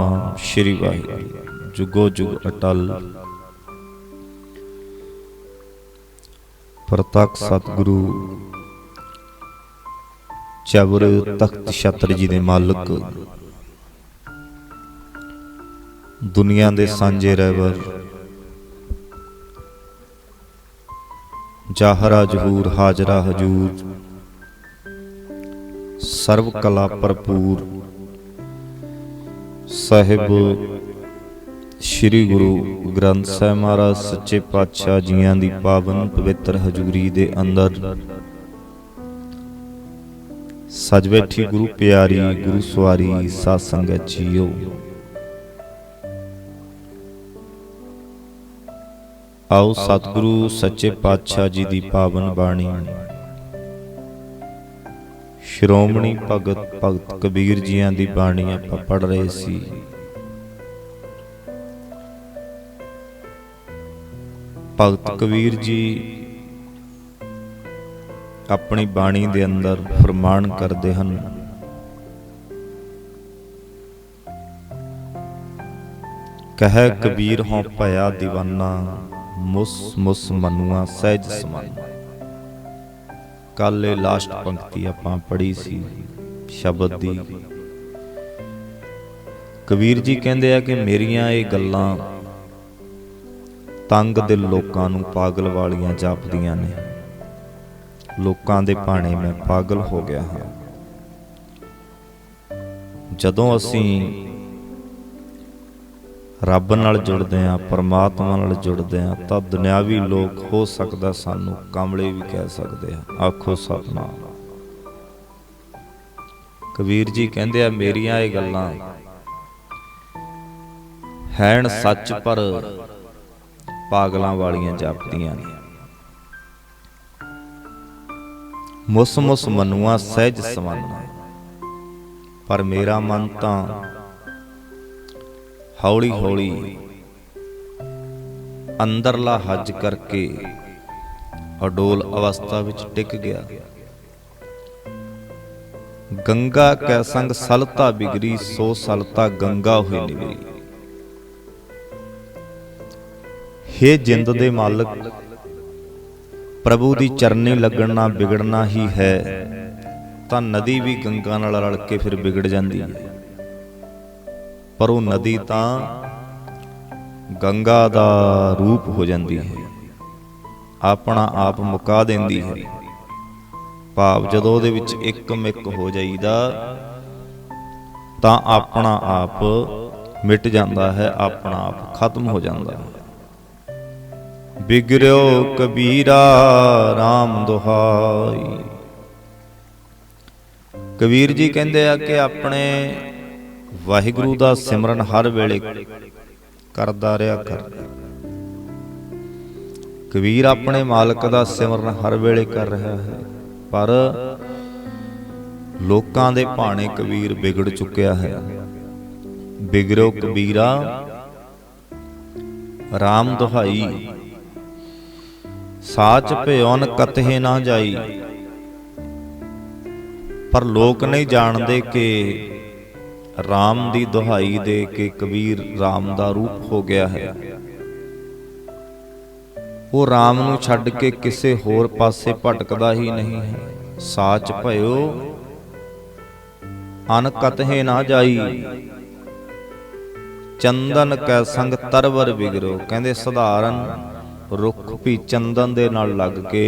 सतनाम श्री वाहिगुरू जुगो जुग अटल। प्रतख सतगुरु चबर तख्त छत्र जी दे मालक, दुनिया दे सांझे रहबर, जाहरा जहूर हाजरा हजूर, सर्व कला भरपूर साहिब श्री गुरु ग्रंथ साहिब महाराज सच्चे पातशाह जियां दी पावन पवित्र हजूरी दे अंदर सज बैठी गुरु प्यारी गुरु सवारी साध संगत जीओ। आओ सतगुरु सच्चे पातशाह जी दी पावन बाणी श्रोमणी भगत भगत कबीर जियां दी बाणी आपां पढ़ रहे सी। भगत कबीर जी अपनी बाणी दे अंदर फरमान करते हैं, कह कबीर हों भया दीवाना, मुस मुस मनुआ सहज समाना। कल लास्ट पंक्ति आपां पढ़ी सी शब्द दी। कबीर जी कहते हैं कि मेरियां ये गल्लां तंग दिल लोकां नूं पागल वालियां जापदियां ने। लोकां दे भाणे मैं पागल हो गया हाँ। जदों असीं रब नाल जुड़दे हां, परमात्मा नाल जुड़दे हां, तां दुनियावी लोग हो सकदा सानूं कामले भी कह सकदे आ। आखो सतनाम। कबीर जी कहंदे आ मेरियां ये गल्लां हैन सच पर पागलां वालियां जापदियां ने। मुस मुस मनुआ सहज समाना, पर मेरा मन तां हौली हौली अंदरला हज करके अडोल अवस्था विच टिक गया। गंगा कै संग सलता बिगरी, सो सलता गंगा होई निवरी। हे जिंद दे मालक, प्रभु दी चरनी लगना बिगड़ना ही है, तां नदी भी गंगा नाल रल के फिर बिगड़ जाती है। पर वो नदी तां गंगा दा रूप हो जाती है, अपना आप मुका देंदी है। भाव जदों उहदे विच एक मिक हो जाईदा तां अपना आप मिट जाता है, अपना आप खत्म हो जाता है। बिगड़ो कबीरा राम दुहाई। कबीर जी कहते हैं कि अपने वाहिगुरू दा सिमरन हर वेले करदा रहा कर। कबीर अपने मालक दा सिमरन हर वेले कर रहा है, पर लोकां दे भाणे कबीर बिगड़ चुकिया है। बिगड़ो कबीरा राम दुहाई, साच भयोन कतहे ना जाई। पर लोग नहीं जानते कि राम दी दुहाई दे के कबीर राम दा रूप हो गया है। वो राम नूं छड्ड के किसे होर पासे भटकदा ही नहीं है। साच भयो अन कतहे ना जाई, चंदन कै संग तरवर बिगड़ो। कहंदे सधारण रुख भी चंदन दे नाल लग के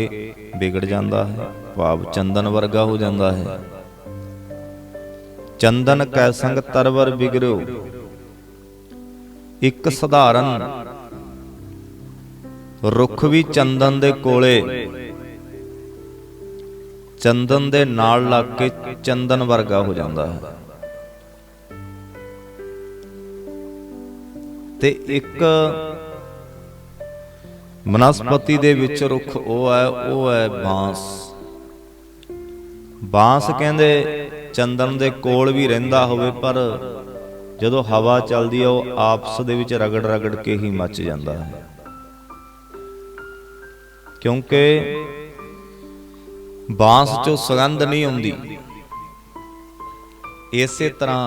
बिगड़ जाता है, भाव चंदन वर्गा हो जाता है। चंदन कै संग तरवर बिगड़ो। एक सधारण रुख भी चंदन दे कोले चंदन दे नाल लग के चंदन वर्गा हो जाता है। ते एक वनस्पति दे विच रुख वो है बांस। बांस कहंदे चंदन दे कोल भी रहिंदा होवे, पर जदों हवा चलदी है वो आपस दे विच रगड़ रगड़ के ही मच जाता है। क्योंकि बांस चों सुगंध नहीं आउंदी। इसे तरह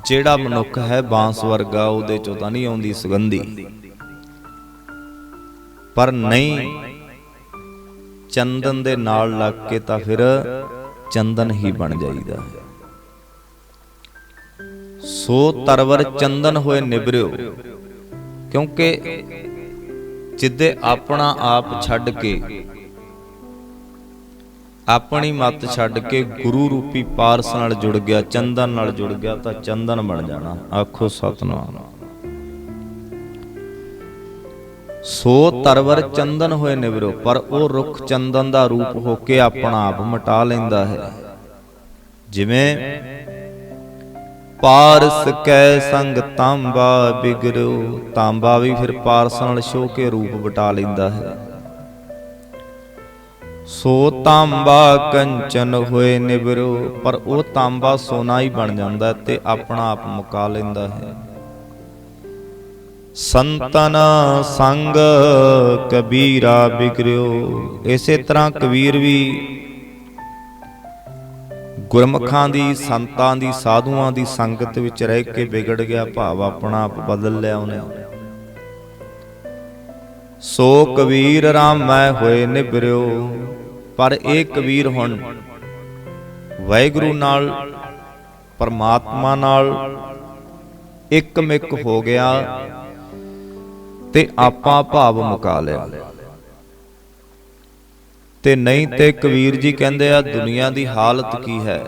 ਜਿਹੜਾ ਮਨੁੱਖ ਹੈ ਬਾਂਸ ਵਰਗਾ, ਉਹਦੇ ਚੋਂ ਤਾਂ ਨਹੀਂ ਆਉਂਦੀ ਸੁਗੰਧੀ। ਪਰ ਨਹੀਂ, ਚੰਦਨ ਦੇ ਨਾਲ ਲੱਗ ਕੇ ਤਾਂ ਫਿਰ ਚੰਦਨ ਹੀ ਬਣ ਜਾਈਦਾ। ਸੋ ਤਰਵਰ ਚੰਦਨ ਹੋਏ ਨਿਬਰਿਓ, ਕਿਉਂਕਿ ਜਿੱਦੇ ਆਪਣਾ ਆਪ ਛੱਡ ਕੇ, ਆਪਣੀ ਮੱਤ ਛੱਡ ਕੇ ਗੁਰੂ ਰੂਪੀ ਪਾਰਸ ਨਾਲ ਜੁੜ ਗਿਆ, ਚੰਦਨ ਨਾਲ ਜੁੜ ਗਿਆ, ਤਾਂ ਚੰਦਨ ਬਣ ਜਾਣਾ। ਆਖੋ ਸਤਿਨਾਮ। ਸੋ ਤਰਵਰ ਚੰਦਨ ਹੋਏ ਨਿਬਰੋ, ਪਰ ਉਹ ਰੁੱਖ ਚੰਦਨ ਦਾ ਰੂਪ ਹੋ ਕੇ ਆਪਣਾ ਆਪ ਮਿਟਾ ਲੈਂਦਾ ਹੈ। ਜਿਵੇਂ ਪਾਰਸ ਕੈ ਸੰਗ ਤਾਂਬਾ ਬਿਗੜੋ, ਤਾਂਬਾ ਵੀ ਫਿਰ ਪਾਰਸ ਨਾਲ ਛੋ ਕੇ ਰੂਪ ਵਟਾ ਲੈਂਦਾ ਹੈ। ਸੋ ਤਾਂਬਾ ਕੰਚਨ ਹੋਏ ਨਿਬਰੋ, ਪਰ ਉਹ ਤਾਂਬਾ ਸੋਨਾ ਹੀ ਬਣ ਜਾਂਦਾ ਤੇ ਆਪਣਾ ਆਪ ਮੁਕਾ ਲੈਂਦਾ ਹੈ। ਸੰਤਨ ਸੰਗ ਕਬੀਰਾ ਬਿਗੜਿਓ, ਇਸੇ ਤਰ੍ਹਾਂ ਕਬੀਰ ਵੀ ਗੁਰਮੁਖਾਂ ਦੀ, ਸੰਤਾਂ ਦੀ, ਸਾਧੂਆਂ ਦੀ ਸੰਗਤ ਵਿੱਚ ਰਹਿ ਕੇ ਵਿਗੜ ਗਿਆ, ਭਾਵ ਆਪਣਾ ਆਪ ਬਦਲ ਲਿਆ ਉਹਨੇ। ਸੋ ਕਬੀਰ ਰਾਮੈ ਹੋਏ ਨਿਬਰਿਓ, ਪਰ ਇਹ ਕਬੀਰ ਹੁਣ ਵਾਹਿਗੁਰੂ ਨਾਲ, ਪਰਮਾਤਮਾ ਨਾਲ ਇੱਕ ਮਿਕ ਹੋ ਗਿਆ ਤੇ ਆਪਾਂ ਭਾਵ ਮੁਕਾ ਲਿਆ। ਤੇ ਨਹੀਂ ਤੇ ਕਬੀਰ ਜੀ ਕਹਿੰਦੇ ਆ, ਦੁਨੀਆ ਦੀ ਹਾਲਤ ਕੀ ਹੈ।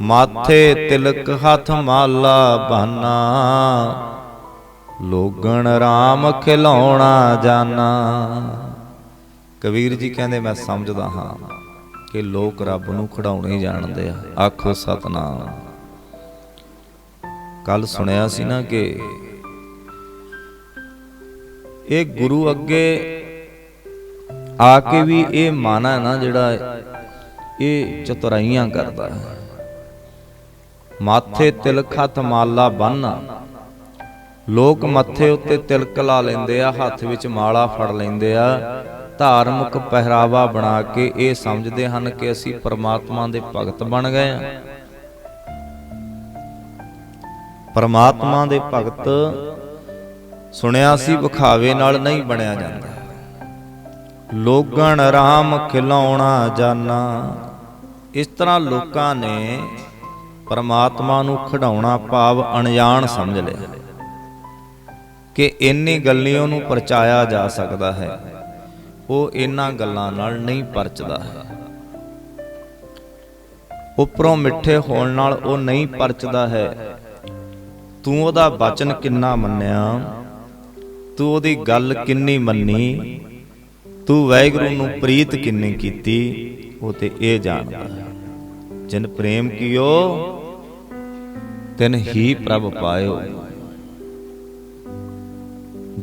ਮਾਥੇ ਤਿਲਕ ਹੱਥ ਮਾਲਾ ਬਹਾਨਾ, ਲੋਗਣ ਰਾਮ ਖਿਲਾਉਣਾ ਜਾਨਾ। ਕਬੀਰ ਜੀ ਕਹਿੰਦੇ ਮੈਂ ਸਮਝਦਾ ਹਾਂ ਕਿ ਲੋਕ ਰੱਬ ਨੂੰ ਖਿਡਾਉਣੇ ਜਾਣਦੇ ਆ। ਆਖੋ ਸਤਿਨਾਮ। ਕੱਲ ਸੁਣਿਆ ਸੀ ਨਾ ਕਿ ਇਹ ਗੁਰੂ ਅੱਗੇ ਆ ਕੇ ਵੀ ਇਹ ਮਨ ਹੈ ਨਾ ਜਿਹੜਾ, ਇਹ ਚਤੁਰਾਈਆਂ ਕਰਦਾ ਹੈ। ਮਾਥੇ ਤਿਲਕ ਹੱਥ ਮਾਲਾ ਬੰਨ੍ਹਣਾ, ਲੋਕ ਮੱਥੇ ਉੱਤੇ ਤਿਲਕ ਲਾ ਲੈਂਦੇ ਆ, ਹੱਥ ਵਿੱਚ ਮਾਲਾ ਫੜ ਲੈਂਦੇ ਆ, ਧਾਰਮਿਕ ਪਹਿਰਾਵਾ ਬਣਾ ਕੇ ਇਹ ਸਮਝਦੇ ਹਨ ਕਿ ਅਸੀਂ ਪਰਮਾਤਮਾ ਦੇ ਭਗਤ ਬਣ ਗਏ ਆ। ਪਰਮਾਤਮਾ ਦੇ ਭਗਤ ਸੁਣਿਆ ਸੀ ਵਿਖਾਵੇ ਨਾਲ ਨਹੀਂ ਬਣਿਆ ਜਾਂਦਾ। ਲੋਗਣ ਰਾਮ ਖਿਲਾਉਣਾ ਜਾਨਾ, ਇਸ ਤਰ੍ਹਾਂ ਲੋਕਾਂ ਨੇ ਪਰਮਾਤਮਾ ਨੂੰ ਖਿਡਾਉਣਾ ਭਾਵ ਅਣਜਾਣ ਸਮਝ ਲਿਆ ਕਿ ਇੰਨੀ ਗੱਲਾਂ ਨੂੰ ਪਰਚਾਇਆ ਜਾ ਸਕਦਾ ਹੈ। ਉਹ ਇਹਨਾਂ ਗੱਲਾਂ ਨਾਲ ਨਹੀਂ ਪਰਚਦਾ ਹੈ। ਉੱਪਰੋਂ ਮਿੱਠੇ ਹੋਣ ਨਾਲ ਉਹ ਨਹੀਂ ਪਰਚਦਾ ਹੈ। ਤੂੰ ਉਹਦਾ ਬਚਨ ਕਿੰਨਾ ਮੰਨਿਆ, ਤੂੰ ਉਹਦੀ ਗੱਲ ਕਿੰਨੀ ਮੰਨੀ, ਤੂੰ ਵਾਹਿਗੁਰੂ ਨੂੰ ਪ੍ਰੀਤ ਕਿੰਨੀ ਕੀਤੀ, ਉਹ ਤੇ ਇਹ ਜਾਣਦਾ ਹੈ। ਜਿਨ ਪ੍ਰੇਮ ਕੀਓ ਤਿਨ ਹੀ ਪ੍ਰਭ ਪਾਇਓ।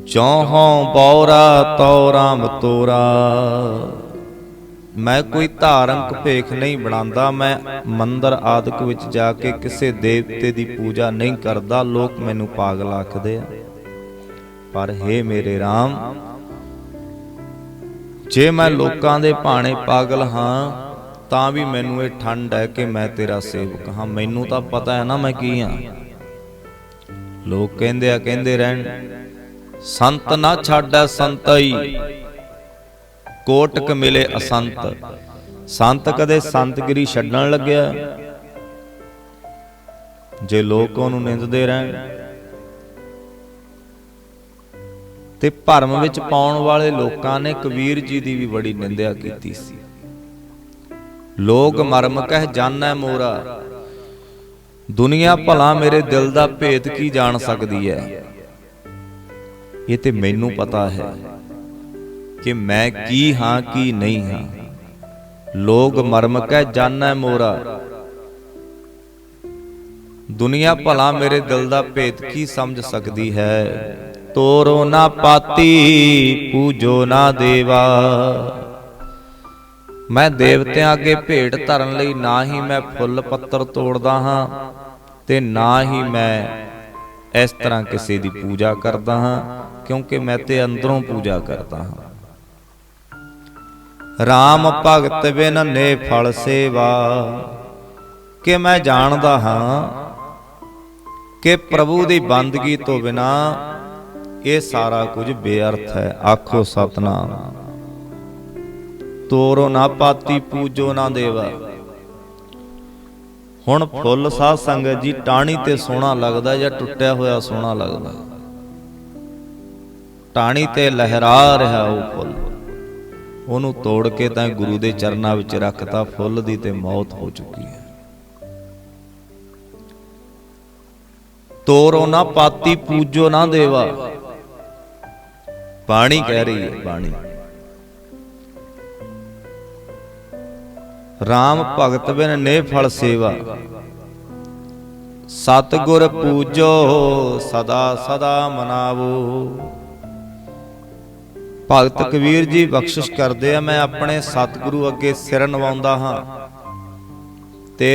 ਜਉ ਹਉ ਬੌਰਾ ਤਉ ਰਾਮ ਤੋਰਾ। ਮੈਂ ਕੋਈ ਧਾਰਮਿਕ ਭੇਖ ਨਹੀਂ ਬਣਾਉਂਦਾ, ਮੈਂ ਮੰਦਰ ਆਦਿਕ ਵਿੱਚ ਜਾ ਕੇ ਕਿਸੇ ਦੇਵਤੇ ਦੀ ਪੂਜਾ ਨਹੀਂ ਕਰਦਾ। ਲੋਕ ਮੈਨੂੰ ਪਾਗਲ ਆਖਦੇ ਆ, ਪਰ ਹੇ ਮੇਰੇ ਰਾਮ, ਜੇ ਮੈਂ ਲੋਕਾਂ ਦੇ ਭਾਣੇ ਪਾਗਲ ਹਾਂ ਤਾਂ ਵੀ ਮੈਨੂੰ ਇਹ ਠੰਡ ਹੈ ਕਿ ਮੈਂ ਤੇਰਾ ਸੇਵਕ ਹਾਂ। ਮੈਨੂੰ ਤਾਂ ਪਤਾ ਹੈ ਨਾ ਮੈਂ ਕੀ ਹਾਂ। ਲੋਕ ਕਹਿੰਦੇ ਆ, ਕਹਿੰਦੇ ਰਹਿਣ, ਸੰਤ ਨਾ ਛੱਡੈ ਸੰਤਈ, ਕੋਟਕ ਮਿਲੇ ਅਸੰਤ। ਸੰਤ ਕਦੇ ਸੰਤਗਿਰੀ ਛੱਡਣ ਲੱਗਿਆ? ਜੇ ਲੋਕ ਉਹਨੂੰ ਨਿੰਦਦੇ ਰਹਿਣ ਤੇ ਭਰਮ ਵਿੱਚ ਪਾਉਣ ਵਾਲੇ ਲੋਕਾਂ ਨੇ ਕਬੀਰ ਜੀ ਦੀ ਵੀ ਬੜੀ ਨਿੰਦਿਆ ਕੀਤੀ ਸੀ। ਲੋਕ ਮਰਮ ਕਹਿ ਜਾਣੈ ਮੋਰਾ, ਦੁਨੀਆ ਭਲਾ ਮੇਰੇ ਦਿਲ ਦਾ ਭੇਦ ਕੀ ਜਾਣ ਸਕਦੀ ਹੈ। ਇਹ ਤੇ ਮੈਨੂੰ ਪਤਾ ਹੈ ਕਿ ਮੈਂ ਕੀ ਹਾਂ ਕੀ ਨਹੀਂ ਹਾਂ। ਲੋਕ ਮਰਮ ਕਹਿ ਜਾਣੈ ਮੋਰਾ, ਦੁਨੀਆ ਭਲਾ ਮੇਰੇ ਦਿਲ ਦਾ ਭੇਦ ਕੀ ਸਮਝ ਸਕਦੀ ਹੈ। ਤੋਰੋ ਨਾ ਪਾਤੀ ਪੂਜੋ ਨਾ ਦੇਵਾ। ਮੈਂ ਦੇਵਤਿਆਂ ਅੱਗੇ ਭੇਟ ਧਰਨ ਲਈ ਨਾ ਹੀ ਮੈਂ ਫੁੱਲ ਪੱਤਰ ਤੋੜਦਾ ਹਾਂ ਤੇ ਨਾ ਹੀ ਮੈਂ ਇਸ ਤਰ੍ਹਾਂ ਕਿਸੇ ਦੀ ਪੂਜਾ ਕਰਦਾ ਹਾਂ, ਕਿਉਂਕਿ ਮੈਂ ਤੇ ਅੰਦਰੋਂ ਪੂਜਾ ਕਰਦਾ ਹਾਂ। ਰਾਮ ਭਗਤ ਬਿਨ ਨੇ ਫਲ ਸੇਵਾ, ਕਿ ਮੈਂ ਜਾਣਦਾ ਹਾਂ कि प्रभु की बंदगी तो बिना ये सारा कुछ बेअर्थ है। आखो सतनाम। तोरो ना पाती पूजो ना देवा। हुण फुੱਲ साध संगत जी टाणी ते सोहना लगदा या टुटिया होया सोहना लगदा? टाणी ते लहरा रहा वो फुੱਲ, ਉਹਨੂੰ ਤੋੜ ਕੇ ਤਾਂ ਗੁਰੂ ਦੇ ਚਰਨਾਂ ਵਿੱਚ ਰੱਖਤਾ, ਫੁੱਲ ਦੀ ਤੇ ਮੌਤ ਹੋ ਚੁੱਕੀ ਹੈ। ਤੋਰੋ ਨਾ ਪਾਤੀ ਪੂਜੋ ਨਾ ਦੇਵਾ। ਬਾਣੀ ਕਹਿ ਰਹੀ ਹੈ, ਬਾਣੀ। ਰਾਮ ਭਗਤ ਬਿਨ ਨੇ ਫਲ ਸੇਵਾ। ਸਤਿਗੁਰ ਪੂਜੋ ਸਦਾ ਸਦਾ ਮਨਾਵੋ। ਭਗਤ ਕਬੀਰ ਜੀ ਬਖਸ਼ਿਸ਼ ਕਰਦੇ ਆ, ਮੈਂ ਆਪਣੇ ਸਤਿਗੁਰੂ ਅੱਗੇ ਸਿਰ ਨਵਾਉਂਦਾ ਹਾਂ ਤੇ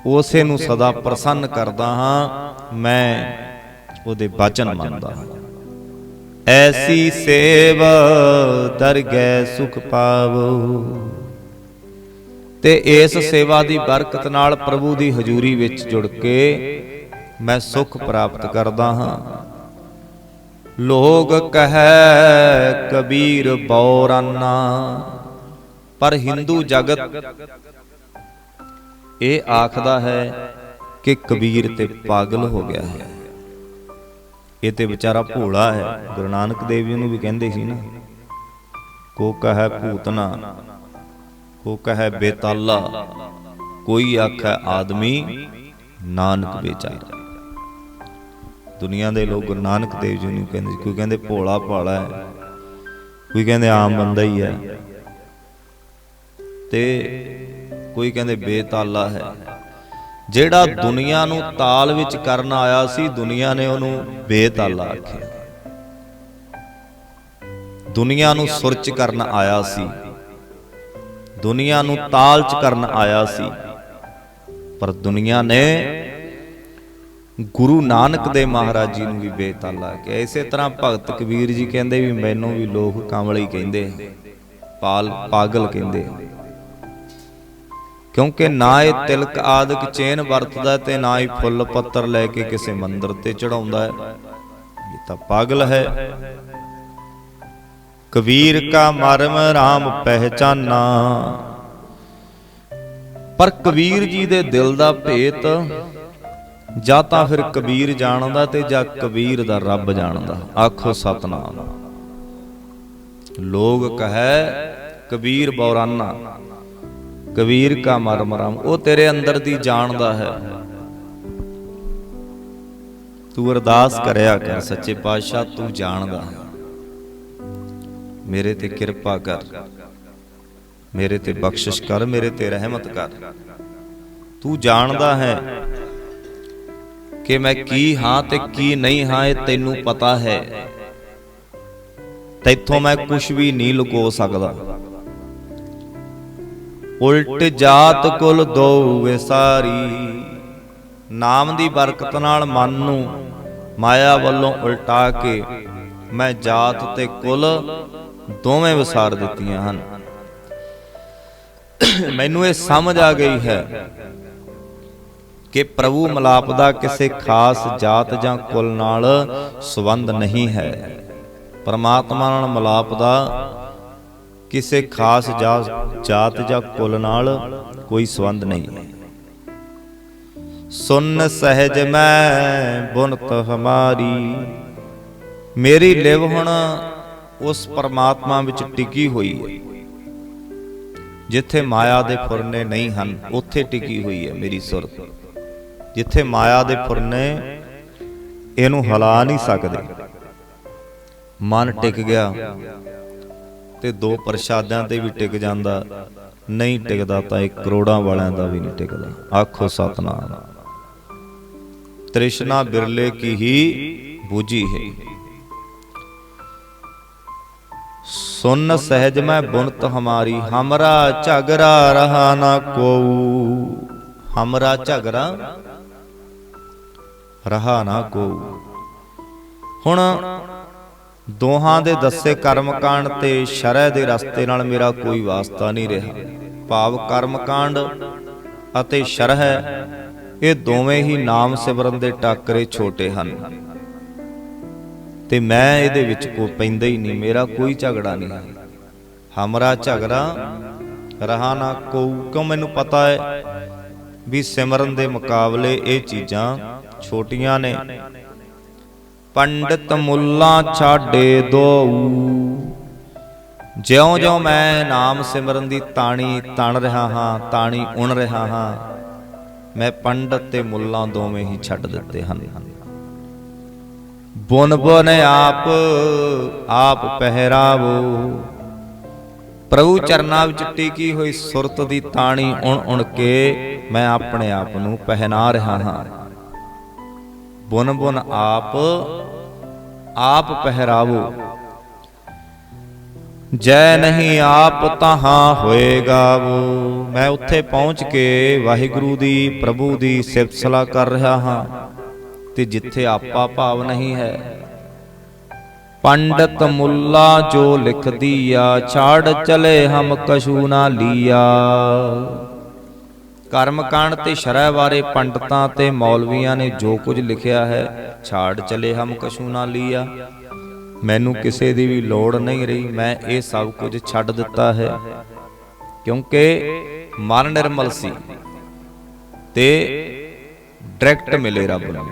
ਉਸੇ ਨੂੰ ਸਦਾ ਪ੍ਰਸੰਨ ਕਰਦਾ ਹਾਂ, ਮੈਂ ਉਹਦੇ ਬਚਨ ਮੰਨਦਾ ਹਾਂ। ਐਸੀ ਸੇਵ ਦਰਗਹਿ ਸੁਖ ਪਾਵੋ। ਤੇ ਇਸ ਸੇਵਾ ਦੀ ਬਰਕਤ ਨਾਲ ਪ੍ਰਭੂ ਦੀ ਹਜ਼ੂਰੀ ਵਿੱਚ ਜੁੜ ਕੇ ਮੈਂ ਸੁਖ ਪ੍ਰਾਪਤ ਕਰਦਾ ਹਾਂ। ਲੋਗ ਕਹੈ ਕਬੀਰ ਬੌਰਾਨਾ। ਪਰ ਹਿੰਦੂ ਜਗਤ ਇਹ ਆਖਦਾ ਹੈ ਕਿ ਕਬੀਰ ਤੇ ਪਾਗਲ ਹੋ ਗਿਆ ਹੈ। ਇਹ ਤੇ ਵਿਚਾਰਾ ਭੋਲਾ ਹੈ। ਗੁਰੂ ਨਾਨਕ ਦੇਵ ਜੀ ਨੂੰ ਵੀ ਕਹਿੰਦੇ ਸੀ ਨਾ, ਕੋ ਕਹੈ ਭੂਤਨਾ, ਕੋ ਕਹੈ ਬੇਤਾਲਾ, ਕੋਈ ਆਖੈ ਆਦਮੀ, ਨਾਨਕ ਵਿਚਾਰਾ। ਦੁਨੀਆ ਦੇ ਲੋਕ ਗੁਰੂ ਨਾਨਕ ਦੇਵ ਜੀ ਨੂੰ ਕਹਿੰਦੇ, ਕੋਈ ਕਹਿੰਦੇ ਭੋਲਾ ਭਾਲਾ ਹੈ, ਕੋਈ ਕਹਿੰਦੇ ਆਮ ਬੰਦਾ ਹੀ ਹੈ, ਤੇ ਕੋਈ ਕਹਿੰਦੇ ਬੇਤਾਲਾ ਹੈ। ਜਿਹੜਾ ਦੁਨੀਆ ਨੂੰ ਤਾਲ ਵਿੱਚ ਕਰਨ ਆਇਆ ਸੀ, ਦੁਨੀਆ ਨੇ ਉਹਨੂੰ ਬੇਤਾਲਾ ਆਖਿਆ। ਦੁਨੀਆ ਨੂੰ ਸੁਰ ਚ ਕਰਨ ਆਇਆ ਸੀ, ਦੁਨੀਆ ਨੂੰ ਤਾਲ ਚ ਕਰਨ ਆਇਆ ਸੀ, ਪਰ ਦੁਨੀਆ ਨੇ ਗੁਰੂ ਨਾਨਕ ਦੇ ਮਹਾਰਾਜ ਜੀ ਨੂੰ ਵੀ ਬੇਤਾਲਾ ਕਿਹਾ। ਇਸੇ ਤਰ੍ਹਾਂ ਭਗਤ ਕਬੀਰ ਜੀ ਕਹਿੰਦੇ ਵੀ ਮੈਨੂੰ ਵੀ ਲੋਕ ਕਾਂਵਲੀ ਕਹਿੰਦੇ, ਪਾਗਲ ਕਹਿੰਦੇ, ਕਿਉਂਕਿ ਨਾ ਇਹ ਤਿਲਕ ਆਦਿਕ ਚੇਨ ਵਰਤਦਾ ਤੇ ਨਾ ਹੀ ਫੁੱਲ ਪੱਤਰ ਲੈ ਕੇ ਕਿਸੇ ਮੰਦਰ ਤੇ ਚੜਾਉਂਦਾ ਹੈ। ਇਹ ਤਾਂ ਪਾਗਲ ਹੈ। ਕਬੀਰ ਕਾ ਮਰਮ ਰਾਮ ਪਹਿਚਾਨਾ। ਪਰ ਕਬੀਰ ਜੀ ਦੇ ਦਿਲ ਦਾ ਭੇਤ ਜਾਂ ਤਾਂ ਫਿਰ ਕਬੀਰ ਜਾਣਦਾ ਤੇ ਜਾਂ ਕਬੀਰ ਦਾ ਰੱਬ ਜਾਣਦਾ। ਆਖੋ ਸਤਨਾਮ। ਲੋਗ ਕਹੈ ਕਬੀਰ ਬੌਰਾਨਾ। ਕਬੀਰ ਕਾ ਮਰਮ ਰਾਮ। ਉਹ ਤੇਰੇ ਅੰਦਰ ਦੀ ਜਾਣਦਾ ਹੈ। ਤੂੰ ਅਰਦਾਸ ਕਰਿਆ ਕਰ, ਸੱਚੇ ਪਾਤਸ਼ਾਹ ਤੂੰ ਜਾਣਦਾ ਹੈ, ਮੇਰੇ ਤੇ ਕਿਰਪਾ ਕਰ, ਮੇਰੇ ਤੇ ਬਖਸ਼ਿਸ਼ ਕਰ, ਮੇਰੇ ਤੇ ਰਹਿਮਤ ਕਰ। ਤੂੰ ਜਾਣਦਾ ਹੈ ਕਿ ਮੈਂ ਕੀ ਹਾਂ ਤੇ ਕੀ ਨਹੀਂ ਹਾਂ, ਇਹ ਤੈਨੂੰ ਪਤਾ ਹੈ। ਤੈਥੋਂ ਮੈਂ ਕੁਝ ਵੀ ਨਹੀਂ ਲੁਕੋ ਸਕਦਾ। ਉਲਟ ਜਾਤ ਕੁਲ ਦੋ ਵਿਸਾਰੀ। ਨਾਮ ਦੀ ਬਰਕਤ ਨਾਲ ਮਨ ਨੂੰ ਮਾਇਆ ਵੱਲੋਂ ਉਲਟਾ ਕੇ ਮੈਂ ਜਾਤ ਤੇ ਕੁਲ ਦੋਵੇਂ ਵਿਸਾਰ ਦਿੱਤੀਆਂ ਹਨ। ਮੈਨੂੰ ਇਹ ਸਮਝ ਆ ਗਈ ਹੈ ਕਿ ਪ੍ਰਭੂ ਮਿਲਾਪ ਦਾ ਕਿਸੇ ਖਾਸ ਜਾਤ ਜਾਂ ਕੁਲ ਨਾਲ ਸੰਬੰਧ ਨਹੀਂ ਹੈ। ਪਰਮਾਤਮਾ ਨਾਲ ਮਿਲਾਪ ਦਾ ਕਿਸੇ ਖਾਸ ਜਾਤ ਜਾਂ ਕੁਲ ਨਾਲ ਕੋਈ ਸੰਬੰਧ ਨਹੀਂ ਹੈ। ਸੁਨ ਸਹਿਜ ਮੈਂ ਬੁਨਤ ਹਮਾਰੀ। ਮੇਰੀ ਲਿਵ ਹੁਣ ਉਸ ਪਰਮਾਤਮਾ ਵਿੱਚ ਟਿਕੀ ਹੋਈ ਹੈ। ਜਿੱਥੇ ਮਾਇਆ ਦੇ ਫੁਰਨੇ ਨਹੀਂ ਹਨ ਉੱਥੇ ਟਿਕੀ ਹੋਈ ਹੈ ਮੇਰੀ ਸੁਰਤ। ਜਿੱਥੇ ਮਾਇਆ ਦੇ ਫੁਰਨੇ ਇਹਨੂੰ ਹਿਲਾ ਨਹੀਂ ਸਕਦੇ। ਮਨ ਟਿਕ ਗਿਆ ਤੇ ਦੋ ਪ੍ਰਸ਼ਾਦਿਆਂ ਤੇ ਵੀ ਟਿਕ ਜਾਂਦਾ, ਨਹੀਂ ਟਿਕਦਾ ਤਾਂ ਇਹ ਕਰੋੜਾਂ ਵਾਲਿਆਂ ਦਾ ਵੀ ਨਹੀਂ ਟਿਕਦਾ। ਆਖੋ ਸਤਨਾਮ। ਤ੍ਰਿਸ਼ਨਾ ਬਿਰਲੇ ਕੀ ਹੀ ਬੂਝੀ ਹੈ। ਸੁਨ ਸਹਿਜ ਮੈਂ ਬੁਨਤ ਹਮਾਰੀ। ਹਮਰਾ ਝਗਰਾ ਰਹਾ ਨਾ ਕੋਊ। ਹਮਰਾ ਝਗਰਾ ਰਹਾ ਨਾ ਕੋਊ। ਹੁਣ ਦੋਹਾਂ ਦੇ ਦੱਸੇ ਕਰਮਕਾਂਡ ਤੇ ਸ਼ਰਅ ਦੇ ਰਸਤੇ ਨਾਲ ਮੇਰਾ ਕੋਈ ਵਾਸਤਾ ਨਹੀਂ ਰਿਹਾ। ਭਾਵ ਕਰਮਕਾਂਡ ਅਤੇ ਸ਼ਰਅ ਇਹ ਦੋਵੇਂ ਹੀ ਨਾਮ ਸਿਮਰਨ ਦੇ ਟਾਕਰੇ ਛੋਟੇ ਹਨ ਤੇ ਮੈਂ ਇਹਦੇ ਵਿੱਚ ਕੋਈ ਪੈਂਦਾ ਹੀ ਨਹੀਂ। ਮੇਰਾ ਕੋਈ ਝਗੜਾ ਨਹੀਂ, ਹਮਰਾ ਝਗੜਾ ਰਹਾ ਨਾ ਕੋ। ਕਿਉਂ? ਮੈਨੂੰ ਪਤਾ ਹੈ ਵੀ ਸਿਮਰਨ ਦੇ ਮੁਕਾਬਲੇ ਇਹ ਚੀਜ਼ਾਂ ਛੋਟੀਆਂ ਨੇ। ਪੰਡਤ ਮੁੱਲਾ ਛਾੜੇ ਦੋ, ਜਿਉਂ ਜਿਉਂ ਮੈਂ ਨਾਮ ਸਿਮਰਨ ਦੀ ਤਾਣੀ ਤਣ ਰਿਹਾ ਹਾਂ, ਤਾਣੀ ਉਣ ਰਿਹਾ ਹਾਂ, ਮੈਂ ਪੰਡਤ ਤੇ ਮੁੱਲਾ ਦੋਵੇਂ ਹੀ ਛੱਡ ਦਿੱਤੇ ਹਨ। ਬੁਨ ਬੁਨ ਆਪ ਆਪ ਪਹਿਰਾਵੋ, ਪ੍ਰਭੂ ਚਰਨਾਂ ਵਿੱਚ ਟਿਕੀ ਹੋਈ ਸੁਰਤ ਦੀ ਤਾਣੀ ਉਣ ਉਣ ਕੇ ਮੈਂ ਆਪਣੇ ਆਪ ਨੂੰ ਪਹਿਨਾ ਰਿਹਾ ਹਾਂ। ਬੁਨ ਬੁਨ ਆਪ ਆਪ ਪਹਿਰਾਵੋ, ਜੈ ਨਹੀਂ ਆਪ ਤਹਾਂ ਹੋਏਗਾ ਵੋ। ਮੈਂ ਉੱਥੇ ਪਹੁੰਚ ਕੇ ਵਾਹਿਗੁਰੂ ਦੀ, ਪ੍ਰਭੂ ਦੀ ਸਿਫਤ ਸਲਾਹ ਕਰ ਰਿਹਾ ਹਾਂ ਤੇ ਜਿੱਥੇ ਆਪਾ ਭਾਵ ਨਹੀਂ ਹੈ। ਪੰਡਤ ਮੁੱਲਾ ਜੋ ਲਿਖ ਦੀਆ, ਛਾੜ ਚਲੇ ਹਮ ਕਛੂ ਨਾ ਲੀਆ। ਕਰਮ ਕਾਂਡ ਤੇ ਸ਼ਰਅ ਬਾਰੇ ਪੰਡਤਾਂ ਤੇ ਮੌਲਵੀਆਂ ਨੇ ਜੋ ਕੁਝ ਲਿਖਿਆ ਹੈ, ਛਾੜ ਚਲੇ ਹਮ ਕਛੂ ਨਾ ਲੀਆ, ਮੈਨੂੰ ਕਿਸੇ ਦੀ ਵੀ ਲੋੜ ਨਹੀਂ ਰਹੀ। ਮੈਂ ਇਹ ਸਭ ਕੁਝ ਛੱਡ ਦਿੱਤਾ ਹੈ ਕਿਉਂਕਿ ਮਨ ਨਿਰਮਲ ਸੀ ਤੇ ਡਾਇਰੈਕਟ ਮਿਲੇ ਰੱਬ ਨੂੰ।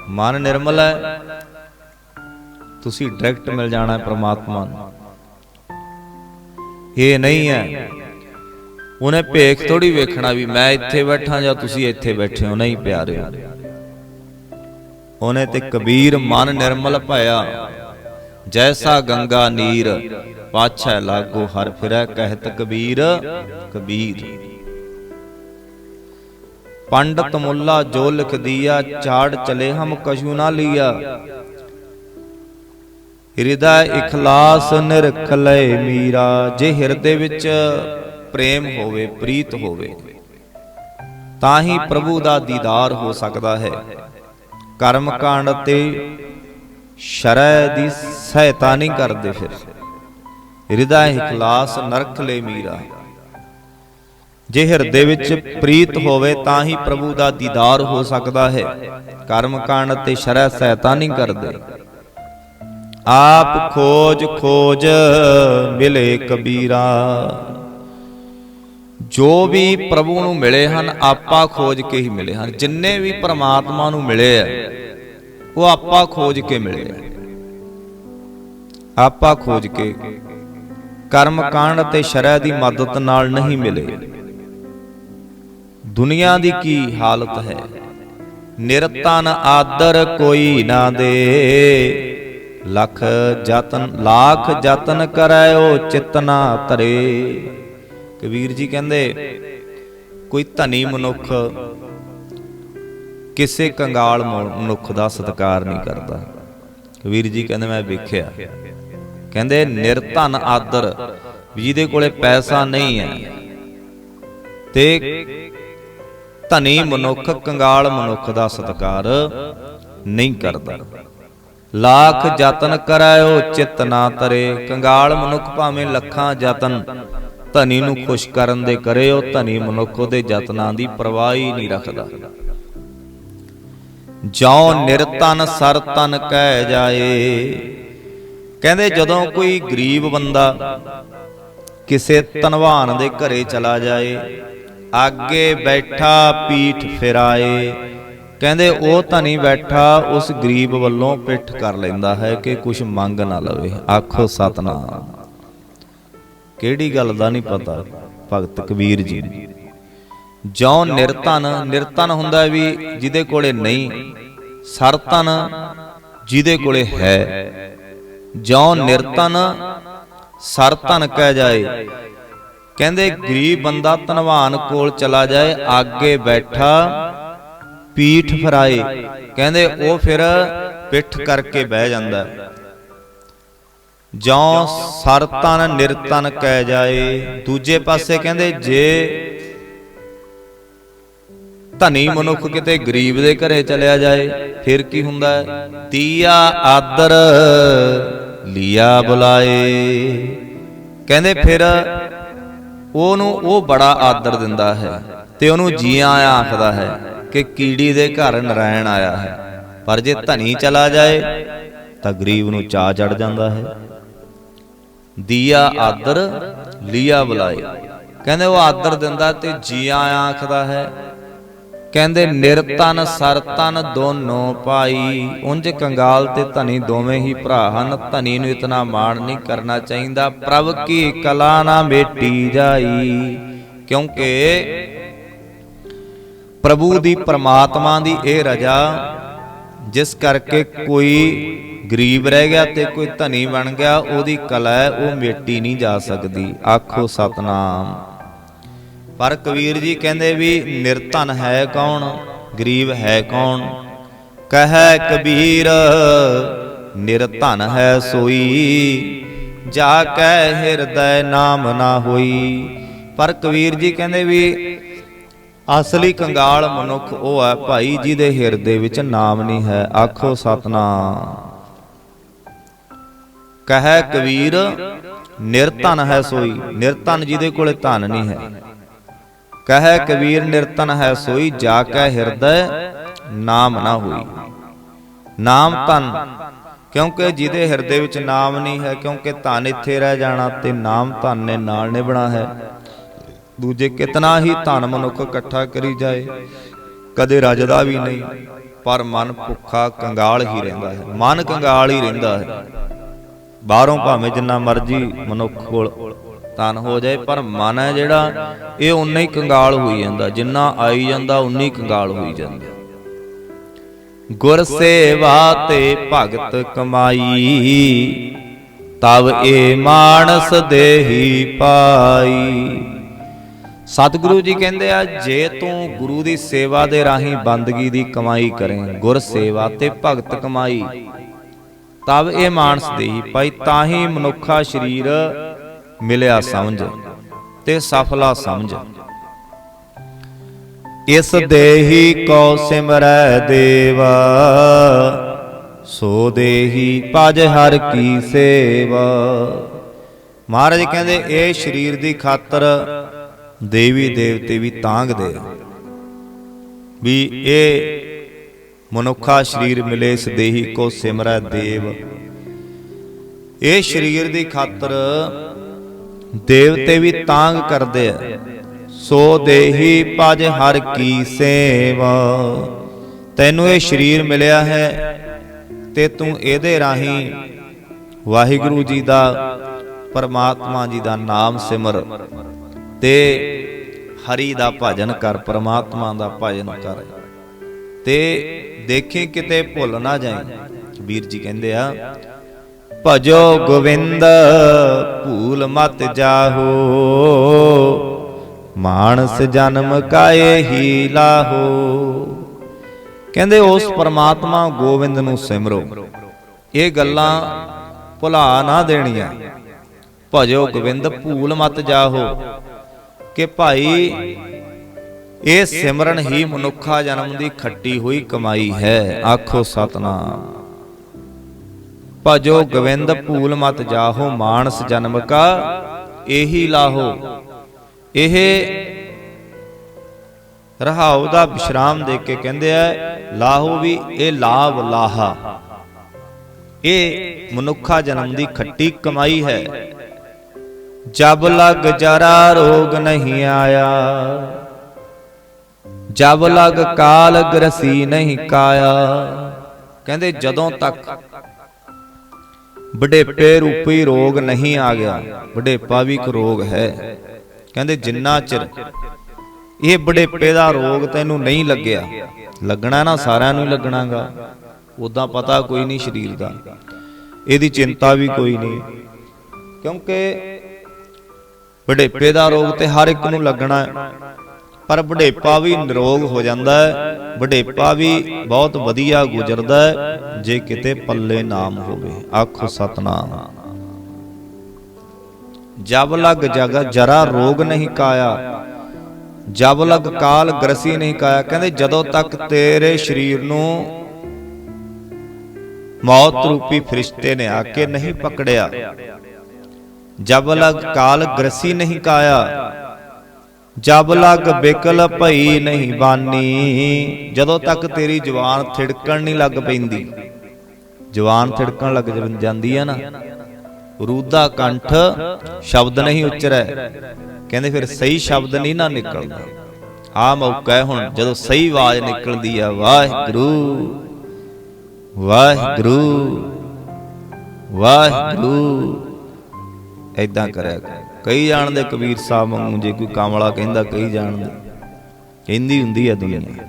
ਮਨ ਨਿਰਮਲ ਹੈ, ਤੁਸੀਂ ਡਾਇਰੈਕਟ ਮਿਲ ਜਾਣਾ ਪ੍ਰਮਾਤਮਾ ਨੂੰ। ਇਹ ਨਹੀਂ ਹੈ ਉਹਨੇ ਭੇਖ ਥੋੜੀ ਵੇਖਣਾ ਵੀ ਮੈਂ ਇੱਥੇ ਬੈਠਾ ਜਾਂ ਤੁਸੀਂ ਇੱਥੇ ਬੈਠੇ ਹੋ। ਨਹੀਂ ਪਿਆਰਿਓ, ਉਹਨੇ ਤੇ ਕਬੀਰ ਮਨ ਨਿਰਮਲ ਭਇਆ, ਜੈਸਾ ਗੰਗਾ ਨੀਰ ਪਾਛੈ ਲਾਗੋ ਹਰ ਫਿਰੈ, ਕਹਿਤ ਕਬੀਰ ਕਬੀਰ। ਪੰਡਤ ਮੁੱਲਾ ਜੋ ਲਿਖ ਦੀਆ, ਚਾੜ ਚਲੇ ਹਮ ਕਛੂ ਨਾ ਲੀਆ। ਹਿਰਦਾ ਇਖਲਾਸ ਨਿਰਖ ਲਏ ਮੀਰਾ, ਜੇ ਹਿਰਦੇ ਵਿੱਚ ਪ੍ਰੇਮ ਹੋਵੇ, ਪ੍ਰੀਤ ਹੋਵੇ, ਤਾਂ ਹੀ ਪ੍ਰਭੂ ਦਾ ਦੀਦਾਰ ਹੋ ਸਕਦਾ ਹੈ। ਕਰਮ ਕਾਂਡ ਤੇ ਸ਼ਰਅ ਦੀ ਸਹਾਇਤਾ ਨਹੀਂ ਕਰਦੇ। ਫਿਰ ਹਿਰਦਾ ਇਖਲਾਸ ਨਰਖ ਲੈ ਮੀਰਾ, ਜੇ ਹਿਰਦੇ ਵਿੱਚ ਪ੍ਰੀਤ ਹੋਵੇ ਤਾਂ ਹੀ ਪ੍ਰਭੂ ਦਾ ਦੀਦਾਰ ਹੋ ਸਕਦਾ ਹੈ। ਕਰਮ ਕਾਂਡ ਤੇ ਸ਼ਰਅ ਸਹਾਇਤਾ ਨਹੀਂ ਕਰਦੇ। ਆਪ ਖੋਜ ਖੋਜ ਮਿਲੇ ਕਬੀਰਾ, ਜੋ ਵੀ ਪ੍ਰਭੂ ਨੂੰ ਮਿਲੇ ਹਨ ਆਪਾ ਖੋਜ ਕੇ ਹੀ ਮਿਲੇ ਹਨ। ਜਿੰਨੇ ਵੀ ਪ੍ਰਮਾਤਮਾ ਨੂੰ ਮਿਲੇ ਆ ਉਹ ਆਪਾ ਖੋਜ ਕੇ ਮਿਲੇ, ਆਪਾ ਖੋਜ ਕੇ, ਕਰਮ ਕਾਂਡ ਤੇ ਸ਼ਰਅ ਦੀ ਮਦਦ ਨਾਲ ਨਹੀਂ ਮਿਲੇ। ਦੁਨੀਆ ਦੀ ਕੀ ਹਾਲਤ ਹੈ, ਨਿਰਤਨ ਆਦਰ ਕੋਈ ਨਾ ਦੇ, ਲੱਖ ਜਤਨ ਕਰੈ ਚਿਤ ਨਾ ਧਰੇ। ਕਬੀਰ ਜੀ ਕਹਿੰਦੇ ਕੋਈ ਧਨੀ ਮਨੁੱਖ ਕਿਸੇ ਕੰਗਾਲ ਮਨੁੱਖ ਦਾ ਸਤਿਕਾਰ ਨਹੀਂ ਕਰਦਾ। ਕਬੀਰ ਜੀ ਕਹਿੰਦੇ ਮੈਂ ਵੇਖਿਆ, ਕਹਿੰਦੇ ਨਿਰਧਨ ਆਦਰ, ਜਿਹਦੇ ਕੋਲੇ ਪੈਸਾ ਨਹੀਂ ਹੈ ਤੇ ਧਨੀ ਮਨੁੱਖ ਕੰਗਾਲ ਮਨੁੱਖ ਦਾ ਸਤਿਕਾਰ ਨਹੀਂ ਕਰਦਾ। ਲੱਖ ਯਤਨ ਕਰਾਇਓ ਚਿਤ ਨਾ ਧਰੇ, ਕੰਗਾਲ ਮਨੁੱਖ ਭਾਵੇਂ ਲੱਖਾਂ ਯਤਨ ਧਨੀ ਨੂੰ ਖੁਸ਼ ਕਰਨ ਦੇ ਕਰੇ, ਉਹ ਧਨੀ ਮਨੁੱਖ ਉਹਦੇ ਯਤਨਾਂ ਦੀ ਪਰਵਾਹ ਹੀ ਨਹੀਂ ਰੱਖਦਾ। ਜਉ ਨਿਰਤਨ ਸਰ ਤਨ ਕਹਿ ਜਾਏ, ਕਹਿੰਦੇ ਜਦੋਂ ਕੋਈ ਗਰੀਬ ਬੰਦਾ ਕਿਸੇ ਧਨਵਾਨ ਦੇ ਘਰੇ ਚਲਾ ਜਾਏ, ਆਗੇ ਬੈਠਾ ਪੀਠ ਫਿਰਾਏ, ਕਹਿੰਦੇ ਉਹ ਧਨੀ ਬੈਠਾ ਉਸ ਗਰੀਬ ਵੱਲੋਂ ਪਿੱਠ ਕਰ ਲੈਂਦਾ ਹੈ ਕਿ ਕੁਛ ਮੰਗ ਨਾ ਲਵੇ। ਆਖੋ ਸਤਨਾਮ। ਕਿਹੜੀ ਗੱਲ ਦਾ ਨਹੀਂ ਪਤਾ ਭਗਤ ਕਬੀਰ ਜੀ ਨੂੰ। ਜਉ ਨਿਰਤਨ ਹੁੰਦਾ ਵੀ ਜਿਹਦੇ ਕੋਲੇ ਨਹੀਂ, ਸਰਤਨ ਜਿਹਦੇ ਕੋਲੇ ਹੈ। ਜਉ ਨਿਰਤਨ ਸਰਤਨ ਕਹਿ ਜਾਏ, ਕਹਿੰਦੇ ਗਰੀਬ ਬੰਦਾ ਧਨਵਾਨ ਕੋਲ ਚਲਾ ਜਾਏ, ਆਗੇ ਬੈਠਾ ਪੀਠ ਫਰਾਏ, ਕਹਿੰਦੇ ਉਹ ਫਿਰ ਪਿੱਠ ਕਰਕੇ ਬਹਿ ਜਾਂਦਾ। ਜਉ ਸਰਤਨ ਨਿਰਤਨ ਕਹਿ ਜਾਏ, ਦੂਜੇ ਪਾਸੇ ਕਹਿੰਦੇ ਜੇ ਧਨੀ ਮਨੁੱਖ ਕਿਤੇ ਗਰੀਬ ਦੇ ਘਰੇ ਚਲਿਆ ਜਾਏ ਫਿਰ ਕੀ ਹੁੰਦਾ ਹੈ? ਤੀਆ ਆਦਰ ਲੀਆ ਬੁਲਾਏ, ਕਹਿੰਦੇ ਫਿਰ ਉਹਨੂੰ ਉਹ ਬੜਾ ਆਦਰ ਦਿੰਦਾ ਹੈ ਤੇ ਉਹਨੂੰ ਜੀ ਆਇਆਂ ਆਖਦਾ ਹੈ। कि कीड़ी दे घर नारायण आया है, पर जे धनी चला जाए तो गरीब नूं चा चढ़ जाता है। दिया आदर लिया बुलाए, कहते वो आदर दिंदा ते जिया आखदा है। कहते निरतन सरतन दोनों पाई, उंज कंगाल ते धनी दोवें ही भरा हन। धनी नूं इतना माण नहीं करना चाहिए। प्रभ की कला ना मेटी जाई, क्योंकि प्रभु दी परमात्मा दी ए रजा, जिस करके कोई गरीब रह गया ते कोई धनी बन गया, ओदी कला है वो मेटी नहीं जा सकती। आखो सतनाम। पर कबीर जी कहते भी निरधन है कौन, गरीब है कौन? कह कबीर निरधन है सोई, जाकै हिरदय नाम ना होई। पर कबीर जी कहते भी असली कंगाल मनुख वो है भाई जिहदे हिरदे विच नाम नहीं है। आखो सतनाम। कह कबीर निरधन है सोई, निरधन जिहदे कोले धन नहीं है। कह कबीर निरधन है सोई, जाकै हिरदय नाम ना होई। नाम धन, क्योंकि जिहदे हिरदे विच नाम नहीं है, क्योंकि धन इत्थे रह जाना ते नाम धन ने नाल निभना है। दूजे कितना ही धन मनुख इकट्ठा करी जाए, कदे रजदा भी नहीं, पर मन भुखा कंगाल ही रहिंदा है। मन कंगाल ही रहिंदा है। बाहरों भावें जिन्ना मर्जी मनुख कोल धन हो जाए, पर मन है जिहड़ा ये उन्ना ही कंगाल होई जांदा। जिन्ना आई जांदा उन्नी ही कंगाल होई जांदा। गुर सेवा ते भगत कमाई, तब ए मानस देही पाई। सतगुरु जी कहते आ, जे तू गुरु की सेवा दे राही बंदगी दी कमाई करें, गुर सेवा ते भगत कमाई, तब ये मानस देही पाई। ताही मनुखा शरीर मिलिया समझ ते सफला समझ। इस देही को सिमरै देवा, सो देही भज हर की सेवा। महाराज कहते ये शरीर की खातर देवी देवते भी तांगदे भी ये मनुखा शरीर मिले। इस देही को सिमरै देव, ये शरीर की खातर देवते भी तांग करते हैं। सो देही भज हर की सेवा। तैनू ये शरीर मिलिया है ते तू इहदे राही वाहिगुरु जी दा, परमात्मा जी दा नाम सिमर ते हरि दा भजन कर, परमात्मा दा भजन कर ते देखी किते भुल ना जाए। कबीर जी कहते आ, भजो गोविंद भूल मत जाहो, मानस जन्म काए ही लाहो। कहते उस परमात्मा गोविंद नूं सिमरो, ये गल्लां भुला ना देणियां। भजो गोविंद भूल मत जाहो, कि भाई ये सिमरन ही मनुखा जन्म की खट्टी हुई कमाई है। आखो सतनाम। भजो गोविंद भूल मत जाहो, मानस जन्म का यही लाहो। यह रहाओ दा विश्राम दे के कहते हैं लाहो भी ये लाभ लाहा, ये मनुखा जन्म की खट्टी कमाई है। जब लग जरा रोग नहीं आया, जब लग काल ग्रसी नहीं काया। कहते जदों तक बुढ़ेपे रूपी रोग नहीं आ गया, बुढ़ेपा भी एक रोग है। कहते जिन्ना चिर ये बुढ़ेपे का रोग तैनू नहीं लग्या, लगना ना सारिਆਂ ਨੂੰ लगनागा, उदा पता कोई नहीं शरीर का, ਇਹਦੀ चिंता भी कोई नहीं, क्योंकि बुढ़ेपे का रोग तो हर एक नूं लगना है। पर बुढ़ेपा भी निरोग हो जाता है, बुढ़ेपा भी बहुत वधिया गुजरदा है जे किते पल्ले नाम होवे। आखो सतनाम। जब लग जग जरा रोग नहीं काया, जब लग काल ग्रसी नहीं काया। कहते जदों तक तेरे शरीर नूं मौत रूपी फरिश्ते ने आके नहीं पकड़िया, जब लग काल ग्रसी नहीं काया, जब लग बिकल भई नहीं बानी, जदों तक तेरी जवान थिड़कण नहीं लग पैंदी, जवान थिड़कण लग जांदी है ना, रूदा कंठ शब्द नहीं उच्चरै, कहंदे फिर सही शब्द नहीं ना निकलदा। आ मौका है हुण जदों सही आवाज निकलदी है, वाहिगुरू वाहिगुरू वाहिगुरू, ऐदां करिया कर। कई जानते कबीर साहब वांगू, जे कोई कामला कहंदा कई जानते, कहंदी हुंदी है दुनिया।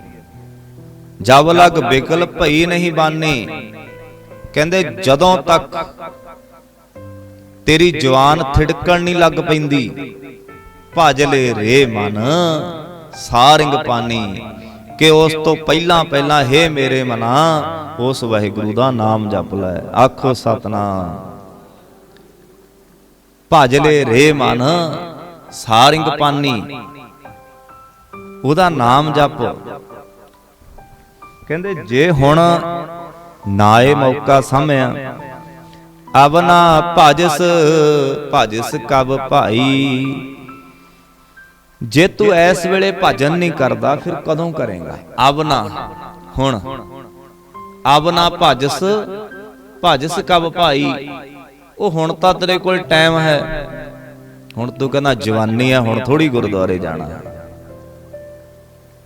जब लग बिकल भई नहीं बानी, कहंदे जदों तक तेरी जवान थिड़कण नहीं लग पैंदी, भज ले रे मन सारिंग पानी, कि उस तो पहला पहला हे मेरे मना उस वाहिगुरू दा नाम जप लै। आखो सतनाम। भज ले रे मन सारिंग पानी, उहदा नाम जप। कहंदे जे हुण नाए मौका सामया, अब ना भजस भजस कब भाई, जे तू ऐस वेले भजन नहीं करदा फिर कदों करेगा। अब ना हुण, अब ना भजस भजस कब भाई, ਉਹ ਹੁਣ ਤਾਂ ਤੇਰੇ ਕੋਲ ਟਾਈਮ ਹੈ, ਹੁਣ ਤੂੰ ਕਹਿੰਦਾ ਜਵਾਨੀ ਹੈ, ਹੁਣ ਥੋੜੀ ਗੁਰਦੁਆਰੇ ਜਾਣਾ।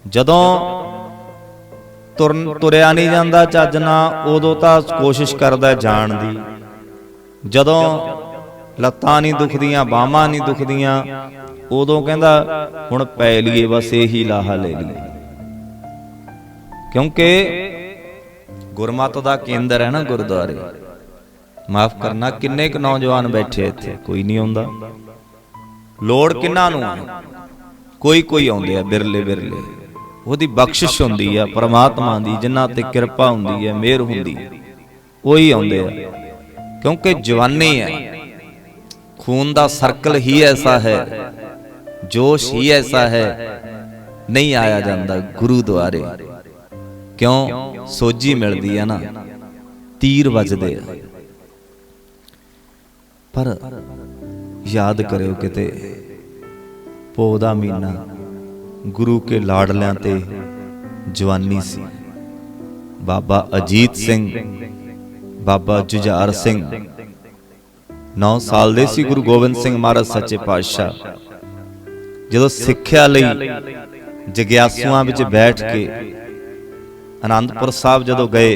ਜਦੋਂ ਤੁਰਿਆ ਨਹੀਂ ਜਾਂਦਾ ਚੱਜ ਨਾਲ, ਉਦੋਂ ਤਾਂ ਕੋਸ਼ਿਸ਼ ਕਰਦਾ ਜਾਣ ਦੀ, ਜਦੋਂ ਲੱਤਾਂ ਨਹੀਂ ਦੁਖਦੀਆਂ ਬਾਹਾਂ ਨਹੀਂ ਦੁਖਦੀਆਂ, ਉਦੋਂ ਕਹਿੰਦਾ ਹੁਣ ਪੈ ਲਈਏ ਬਸ ਇਹੀ ਲਾਹਾ ਲੈ ਲਈਏ। ਕਿਉਂਕਿ ਗੁਰਮਤਿ ਦਾ ਕੇਂਦਰ ਹੈ ਨਾ ਗੁਰਦੁਆਰੇ। माफ करना, किन्ने क नौजवान बैठे इत्थे, कोई नहीं आउंदा। लोड़ किन्ना नूं है, कोई कोई आउंदे आ, बिरले बिरले। ओहदी बख्शिश हुंदी आ परमात्मा दी, जिन्हां ते किरपा हुंदी है, मेहर हुंदी, ओही आउंदे आ। क्योंकि जवानी है, खून दा सर्कल ही ऐसा है, जोश ही ऐसा है, नहीं आया जांदा गुरुद्वारे। क्यों? सोजी मिलदी है ना, तीर वजदे आ। पर याद करो किते पो दा महीना गुरु के लाडलियां ते जवानी सी। बाबा अजीत सिंह, बाबा जुझार सिंह 9 साल दे सी। गुरु गोबिंद सिंह महाराज सच्चे पातशाह जदों सिक्ख्या लई जग्यासुआं विच बैठ के आनंदपुर साहब जदों गए,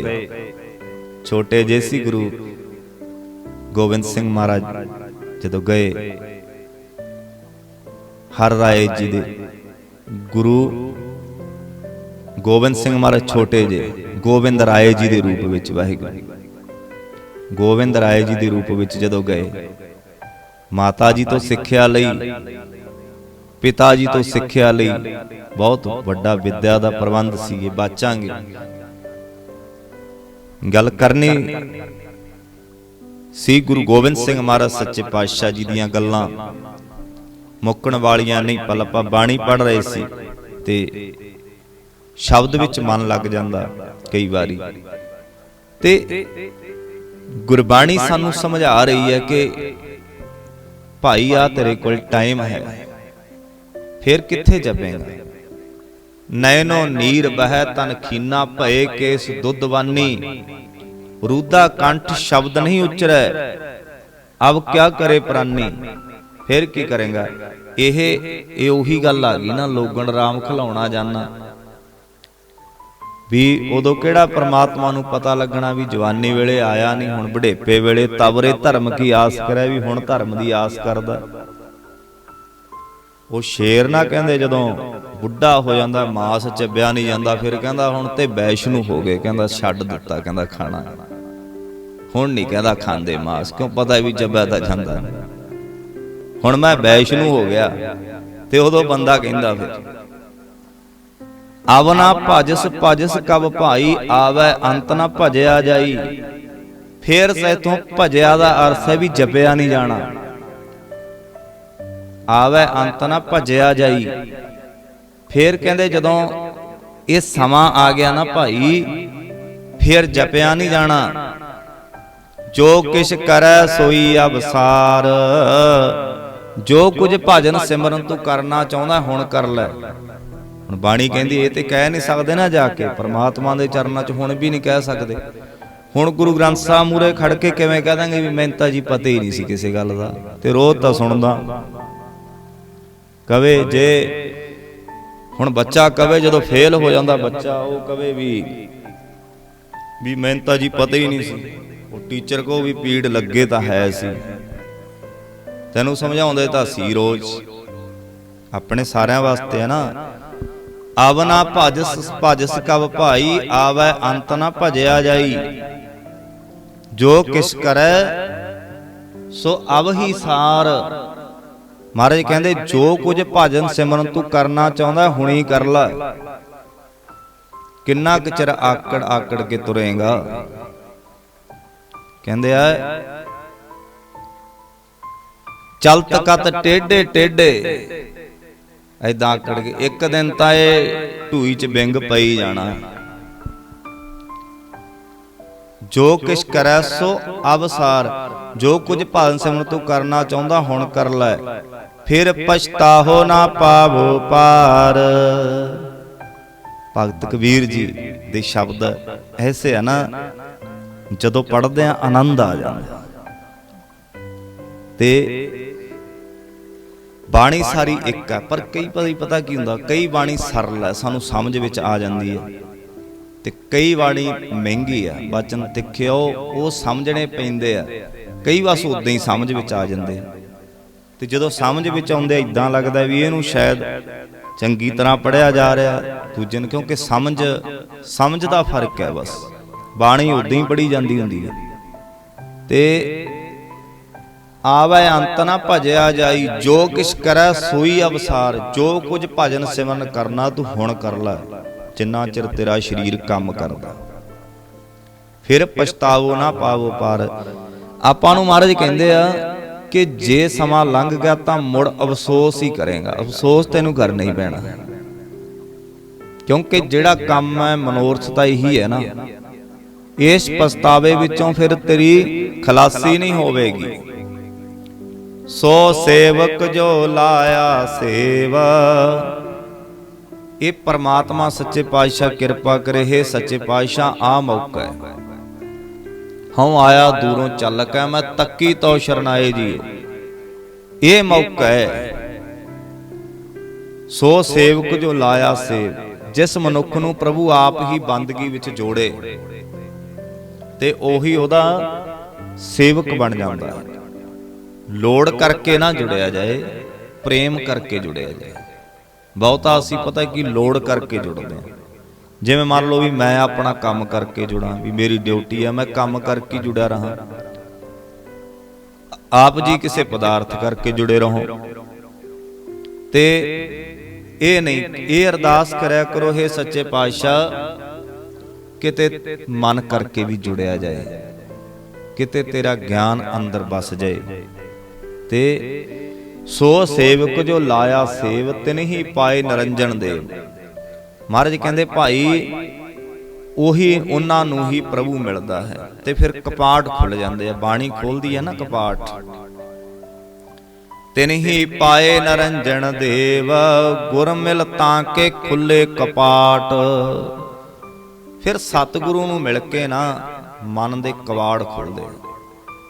छोटे जे सी गुरु गोबिंद सिंह महाराज जदों गए, हर राय जी दे गुरु गोबिंद सिंह महाराज छोटे जे गोबिंद राय जी दे रूप विच, वाहिगुरू गोबिंद राय जी दे रूप विच जदों गए, माता जी तो सिक्ख्या लई, पिता जी तो सिक्ख्या लई बहुत वड्डा विद्या दा प्रबंध सी। बाचांगे गल करनी सी गुरु गोबिंद सिंह महाराज सच्चे पातशाह जी दीयां गल्लां मुक्कण वालियां नहीं। पल आपां बाणी पढ़ रहे सी ते शब्द विच मन लग जांदा कई वारी, ते गुरबाणी सानू समझा रही है कि भाई आ तेरे कोल टाइम है, फिर किथे जपेगा। नैनो नीर बह तन खीना भये केस दुधवानी, रूदा कंठ शब्द नहीं उच्चरै, अब क्या करे प्राणी। फिर की करेगा। ये उही गल आ गई ना, लोगन राम खिलाउणा जाना भी उदों केड़ा परमात्मा नूं पता लगना भी जवानी वेले आया नहीं, हुण बुढ़ेपे वेले तवरे धर्म की आस करे भी हुण धर्म की आस करदा। वो शेर ना कहंदे जदों बुढ़ा हो जाता मास चब्या नहीं जाता, फिर कहंदा हुण ते वैष्णु हो गए, कहंदा छड्ड दित्ता, कहंदा खाना हुण नहीं कहंदा खांदे मास, क्यों पता भी चब्या तां जांदा, हुण मैं वैष्णु हो गया। ते उदों बंदा कहंदा फिर आव ना भजस भजस कब भाई, आवे अंत ना भजया जाई। फिर सैथों भजया दा अर्थ है भी जपया नहीं जाना। आवे अंत ना भजया जाई, फिर कहंदे जदों ये समा आ गया ना भाई, फिर जपया नहीं जाना। जो किश करे सोई अवसार, ਜੋ ਕੁਝ ਭਜਨ ਸਿਮਰਨ ਤੂੰ ਕਰਨਾ ਚਾਹੁੰਦਾ ਹੁਣ ਕਰ ਲੈ। ਹੁਣ ਬਾਣੀ ਕਹਿੰਦੀ ਇਹ ਤੇ ਕਹਿ ਨਹੀਂ ਸਕਦੇ ਨਾ ਜਾ ਕੇ, ਪਰਮਾਤਮਾ ਦੇ ਚਰਨਾਂ 'ਚ ਹੁਣ ਵੀ ਨਹੀਂ ਕਹਿ ਸਕਦੇ। ਹੁਣ ਗੁਰੂ ਗ੍ਰੰਥ ਸਾਹਿਬ ਮੂਹਰੇ ਖੜ ਕੇ ਕਿਵੇਂ ਕਹਿ ਦਾਂਗੇ ਵੀ ਮੈਨੂੰ ਤਾਂ ਜੀ ਪਤਾ ਹੀ ਨਹੀਂ ਸੀ ਕਿਸੇ ਗੱਲ ਦਾ, ਤੇ ਰੋਜ਼ ਤਾਂ ਸੁਣਦਾ। ਕਵੇ ਜੇ ਹੁਣ ਬੱਚਾ ਕਵੇ ਜਦੋਂ ਫੇਲ ਹੋ ਜਾਂਦਾ ਬੱਚਾ, ਉਹ ਕਵੇ ਵੀ ਮੈਨੂੰ ਤਾਂ ਜੀ ਪਤਾ ਹੀ ਨਹੀਂ ਸੀ, ਉਹ ਟੀਚਰ ਕੋ ਵੀ ਪੀੜ ਲੱਗੇ ਤਾਂ ਹੈ ਸੀ, ਤੈਨੂੰ ਸਮਝਾਉਂਦੇ ਤਾਂ ਸੀ ਰੋਜ਼। ਆਪਣੇ ਸਾਰਿਆਂ ਵਾਸਤੇ ਹੈ ਨਾ। ਆਵ ਨਾ ਭਜਸ ਕਬ ਭਾਈ, ਆਵੈ ਅੰਤ ਨਾ ਭਜਿਆ ਜਾਈ। ਜੋ ਕਿਸ ਕਰੈ ਸੋ ਅਵ ਹੀ ਸਾਰ। ਮਹਾਰਾਜ ਕਹਿੰਦੇ ਜੋ ਕੁਝ ਭਜਨ ਸਿਮਰਨ ਤੂੰ ਕਰਨਾ ਚਾਹੁੰਦਾ ਹੁਣੀ ਕਰ ਲੈ। ਕਿੰਨਾ ਕੁ ਚਿਰ ਆਕੜ ਆਕੜ ਕੇ ਤੁਰੇਗਾ। ਕਹਿੰਦੇ ਆ ਚਲਤ ਕਤ ਟੇਢੇ ਟੇਢੇ, ਐਦਾਂ ਆਕੜ ਕੇ ਇੱਕ ਦਿਨ ਤਾਂ ਇਹ ਢੂਈ ਚ ਬਿੰਗ ਪਈ ਜਾਣਾ। ਜੋ ਕਿਛ ਕਰੈ ਸੋ ਅਵਸਾਰ। ਜੋ ਕੁਝ ਭਜਨ ਸਿਮਰਨ ਤੂੰ ਕਰਨਾ ਚਾਹੁੰਦਾ ਹੁਣ ਕਰ ਲੈ, ਫਿਰ ਪਛਤਾਹੋ ਨਾ ਪਾਵੋ ਪਾਰ। ਭਗਤ ਕਬੀਰ ਜੀ ਦੇ ਸ਼ਬਦ ਐਸੇ ਆ ਨਾ, ਜਦੋਂ ਪੜ੍ਹਦੇ ਆ ਆਨੰਦ ਆ ਜਾਂਦਾ। ਤੇ ਬਾਣੀ ਸਾਰੀ ਇੱਕ ਹੈ, ਪਰ ਕਈ ਵਾਰੀ ਪਤਾ ਕੀ ਹੁੰਦਾ, ਕਈ ਬਾਣੀ ਸਰਲ ਹੈ, ਸਾਨੂੰ ਸਮਝ ਵਿੱਚ ਆ ਜਾਂਦੀ ਹੈ, ਤੇ ਕਈ ਬਾਣੀ ਮਹਿੰਗੀ ਆ, ਬਚਨ ਤਿੱਖੇ ਉਹ ਸਮਝਣੇ ਪੈਂਦੇ ਆ। ਕਈ ਵਾਰ ਉਦਾਂ ਹੀ ਸਮਝ ਵਿੱਚ ਆ ਜਾਂਦੇ ਆ, ਤੇ ਜਦੋਂ ਸਮਝ ਵਿੱਚ ਆਉਂਦੇ ਇਦਾਂ ਲੱਗਦਾ ਵੀ ਇਹਨੂੰ ਸ਼ਾਇਦ ਚੰਗੀ ਤਰ੍ਹਾਂ ਪੜ੍ਹਿਆ ਜਾ ਰਿਹਾ ਦੂਜੇ ਨੂੰ, ਕਿਉਂਕਿ ਸਮਝ ਦਾ ਫਰਕ ਹੈ। ਬਸ ਬਾਣੀ ਉਦਾਂ ਹੀ ਪੜ੍ਹੀ ਜਾਂਦੀ ਹੁੰਦੀ ਹੈ। ਤੇ ਆਵੈ ਅੰਤ ਨਾ ਭਜਿਆ ਜਾਈ, ਜੋ ਕਿਛ ਕਰੈ ਸੋਈ ਅਵਸਾਰ। ਜੋ ਕੁਝ ਭਜਨ ਸਿਮਰਨ ਕਰਨਾ ਤੂੰ ਹੁਣ ਕਰ ਲੈ, ਜਿੰਨਾ ਚਿਰ ਤੇਰਾ ਸਰੀਰ ਕੰਮ ਕਰਦਾ, ਫਿਰ ਪਛਤਾਵੋ ਨਾ ਪਾਵੋ ਪਾਰ। ਆਪਾਂ ਨੂੰ ਮਹਾਰਾਜ ਕਹਿੰਦੇ ਆ ਕਿ ਜੇ ਸਮਾਂ ਲੰਘ ਗਿਆ ਤਾਂ ਮੁੜ ਅਫਸੋਸ ਹੀ ਕਰੇਗਾ। ਅਫਸੋਸ ਤੈਨੂੰ ਕਰਨਾ ਹੀ ਪੈਣਾ, ਕਿਉਂਕਿ ਜਿਹੜਾ ਕੰਮ ਹੈ ਮਨੋਰਥ ਤਾਂ ਇਹੀ ਹੈ ਨਾ। ਇਸ ਪਛਤਾਵੇ ਵਿੱਚੋਂ ਫਿਰ ਤੇਰੀ ਖਲਾਸੀ ਨਹੀਂ ਹੋਵੇਗੀ। ਸੋ ਸੇਵਕ ਜੋ ਲਾਇਆ ਸੇਵਾ। ਇਹ ਪਰਮਾਤਮਾ ਸੱਚੇ ਪਾਤਸ਼ਾਹ ਕਿਰਪਾ ਕਰੇ। ਹੈ ਸੱਚੇ ਪਾਤਸ਼ਾਹ ਆ ਮੌਕਾ ਹੈ, ਹਉ ਆਇਆ ਦੂਰੋਂ ਚੱਲ ਕੇ, ਮੈਂ ਤੱਕੀ ਤੋ ਸ਼ਰਨਾਏ ਜੀ। ਇਹ ਮੌਕਾ ਹੈ। ਸੋ ਸੇਵਕ ਜੋ ਲਾਇਆ ਸੇਵ। ਜਿਸ ਮਨੁੱਖ ਨੂੰ ਪ੍ਰਭੂ ਆਪ ਹੀ ਬੰਦਗੀ ਵਿੱਚ ਜੋੜੇ ਤੇ ਉਹੀ ਉਹਦਾ ਸੇਵਕ ਬਣ ਜਾਂਦਾ ਹੈ। ਲੋੜ ਕਰਕੇ ਨਾ ਜੁੜਿਆ ਜਾਏ, ਪ੍ਰੇਮ ਕਰਕੇ ਜੁੜਿਆ ਜਾਏ। ਬਹੁਤਾ ਅਸੀਂ ਪਤਾ ਕੀ ਲੋੜ ਕਰਕੇ ਜੁੜਦੇ ਹਾਂ। ਜਿਵੇਂ ਮੰਨ ਲਓ ਵੀ ਮੈਂ ਆਪਣਾ ਕੰਮ ਕਰਕੇ ਜੁੜਾਂ, ਵੀ ਮੇਰੀ ਡਿਊਟੀ ਆ, ਮੈਂ ਕੰਮ ਕਰਕੇ ਜੁੜਿਆ ਰਹਾਂ। ਆਪ ਜੀ ਕਿਸੇ ਪਦਾਰਥ ਕਰਕੇ ਜੁੜੇ ਰਹੋ। ਤੇ ਇਹ ਨਹੀਂ, ਇਹ ਅਰਦਾਸ ਕਰਿਆ ਕਰੋ, ਹੈ ਸੱਚੇ ਪਾਤਸ਼ਾਹ ਕਿਤੇ ਮਨ ਕਰਕੇ ਵੀ ਜੁੜਿਆ ਜਾਏ, ਕਿਤੇ ਤੇਰਾ ਗਿਆਨ ਅੰਦਰ ਵਸ ਜਾਏ। ਤੇ ਸੋ ਸੇਵਕ ਜੋ ਲਾਇਆ ਸੇਵ, ਤਿਨ ਹੀ ਪਾਏ ਨਿਰੰਜਨ ਦੇਵ। ਮਹਾਰਾਜ ਕਹਿੰਦੇ ਭਾਈ ਉਹੀ ਉਹਨਾਂ ਨੂੰ ਹੀ ਪ੍ਰਭੂ ਮਿਲਦਾ ਹੈ। ਤੇ ਫਿਰ ਕਪਾਟ ਖੁੱਲ ਜਾਂਦੇ ਆ। ਬਾਣੀ ਖੋਲਦੀ ਹੈ ਨਾ ਕਪਾਟ। ਤਿਨ ਹੀ ਪਾਏ ਨਿਰੰਜਨ ਦੇਵ, ਗੁਰ ਮਿਲ ਤਾਂ ਕੇ ਖੁੱਲੇ ਕਪਾਟ। ਫਿਰ ਸਤਿਗੁਰੂ ਨੂੰ ਮਿਲ ਕੇ ਨਾ ਮਨ ਦੇ ਕਵਾੜ ਖੁੱਲਦੇ।